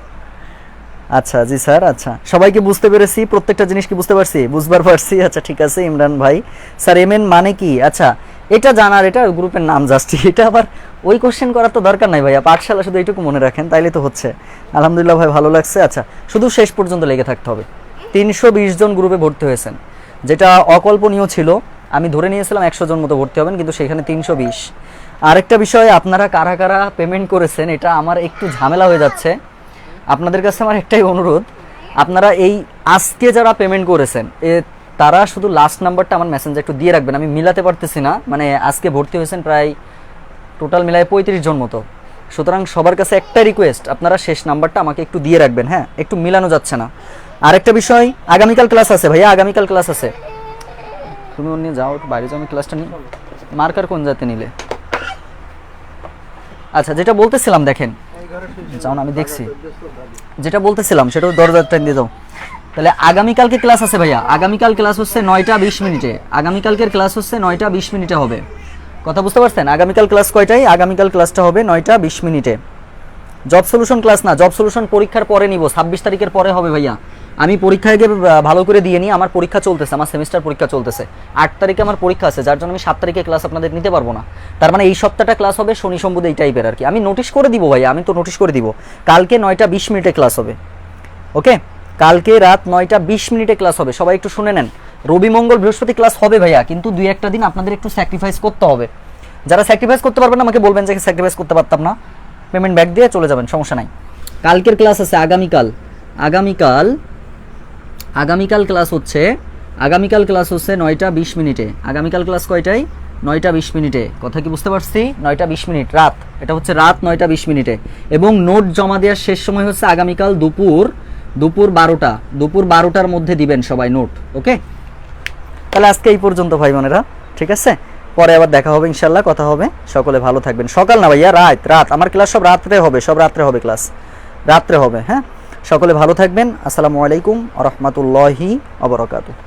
আচ্ছা জি স্যার, আচ্ছা সবাইকে বুঝতে পেরেছি, প্রত্যেকটা জিনিস কি বুঝতে পারছি? আচ্ছা ঠিক আছে ইমরান ভাই। স্যার MN মানে কি? আচ্ছা এটা জানার, এটা গ্রুপের নাম জাস্ট, এটা আবার ওই কোশ্চেন করার তো দরকার নাই ভাইয়া, পাঠশালা শুধু এইটুকু মনে রাখেন, তাইলে তো হচ্ছে। আলহামদুলিল্লাহ ভাই, ভালো লাগছে। আচ্ছা শুধু শেষ পর্যন্ত লেগে থাকতে হবে। 320 জন গ্রুপে ভর্তি হয়েছেন, যেটা অকল্পনীয় ছিল। আমি ধরে নিয়েছিলাম 100 জন মতো ভর্তি হবেন, কিন্তু সেখানে 320। আরেকটা বিষয়, আপনারা কারা কারা পেমেন্ট করেছেন, এটা আমার একটু ঝামেলা হয়ে যাচ্ছে। আপনাদের কাছে আমার একটাই অনুরোধ, আপনারা এই আজকে যারা পেমেন্ট করেছেন তারা শুধু লাস্ট নাম্বারটা আমার মেসেঞ্জে একটু দিয়ে রাখবেন, আমি মিলাতে পারতেছি না, মানে আজকে ভর্তি হয়েছেন প্রায় টোটাল মিলায় 35 জন মতো। সুতরাং সবার কাছে একটা রিকোয়েস্ট, আপনারা শেষ নাম্বারটা আমাকে একটু দিয়ে রাখবেন, হ্যাঁ একটু মিলানো যাচ্ছে না। আরেকটা বিষয়, আগামীকাল ক্লাস আছে ভাইয়া, আগামীকাল ক্লাস আছে। তুমি ওর নিয়ে যাও, একটু বাইরে যাও, আমি ক্লাসটা নিই। মার্কার কোন জাতে নিলে? আচ্ছা, যেটা বলতেছিলাম দেখেন, যাও না, আমি দেখছি যেটা বলতেছিলাম সেটা দরজার টাইম দিয়ে যাও। তাহলে আগামীকালকে ক্লাস আছে ভাইয়া, আগামীকাল ক্লাস হচ্ছে 9টা 20 মিনিটে, আগামীকালকের ক্লাস হচ্ছে 9টা 20 মিনিটে হবে। কথা বুঝতে পারছেন? আগামীকাল ক্লাস কয়টায়? আগামীকাল ক্লাসটা হবে 9টা 20 মিনিটে। জব সলিউশন ক্লাস না, জব সলিউশন পরীক্ষার পরে নিব, 26 তারিখের পরে হবে ভাইয়া। আমি পরীক্ষায় গিয়ে ভালো করে দিয়ে নিই, আমার পরীক্ষা চলতেছে, আমার সেমিস্টার পরীক্ষা চলতেছে। 8 তারিখে আমার পরীক্ষা আছে, যার জন্য আমি 7 তারিখে ক্লাস আপনাদের নিতে পারবো না। তার মানে এই সপ্তাহটা ক্লাস হবে শনি সম্বুধ এই টাইপের আর কি। আমি নোটিশ করে দিব ভাইয়া, আমি তো নোটিশ করে দিব, কালকে 9টা 20 মিনিটে ক্লাস হবে। ওকে, কালকে রাত 9টা 20 মিনিটে ক্লাস হবে, সবাই একটু শুনে নেন। রবি মঙ্গল বৃহস্পতি ক্লাস হবে ভাইয়া, কিন্তু 2-1টা দিন আপনাদের একটু স্যাক্রিফাইস করতে হবে। যারা স্যাক্রিফাইস করতে পারবেন না আমাকে বলবেন যে স্যাক্রিফাইস করতে পারতাম না, পেমেন্ট ব্যাক দিয়ে চলে যাবেন, সমস্যা নাই। কালকের ক্লাস আছে আগামীকাল, আগামীকাল ক্লাস হচ্ছে, আগামীকাল ক্লাস হচ্ছে 9টা 20 মিনিটে। আগামীকাল ক্লাস কয়টায়? 9টা 20 মিনিটে। কথা কি বুঝতে পারছি? 9টা 20 মিনিট রাত, এটা হচ্ছে রাত 9টা 20 মিনিটে। এবং নোট জমা দেওয়ার শেষ সময় হচ্ছে আগামীকাল দুপুর 12টা, দুপুর 12টার মধ্যে দিবেন সবাই নোট। ওকে, তাহলে আজকে এই পর্যন্ত ভাই বোনেরা, ঠিক আছে? পরে আবার দেখা হবে ইনশাল্লাহ, কথা হবে। সকলে ভালো থাকবেন। সকাল না ভাইয়া, রাত, আমার ক্লাস সব রাত্রে হবে, সব রাত্রে হবে ক্লাস, রাত্রে হবে। হ্যাঁ, সকলে ভালো থাকবেন। আসসালামু আলাইকুম ওয়া রাহমাতুল্লাহি ওয়া বারাকাতুহু।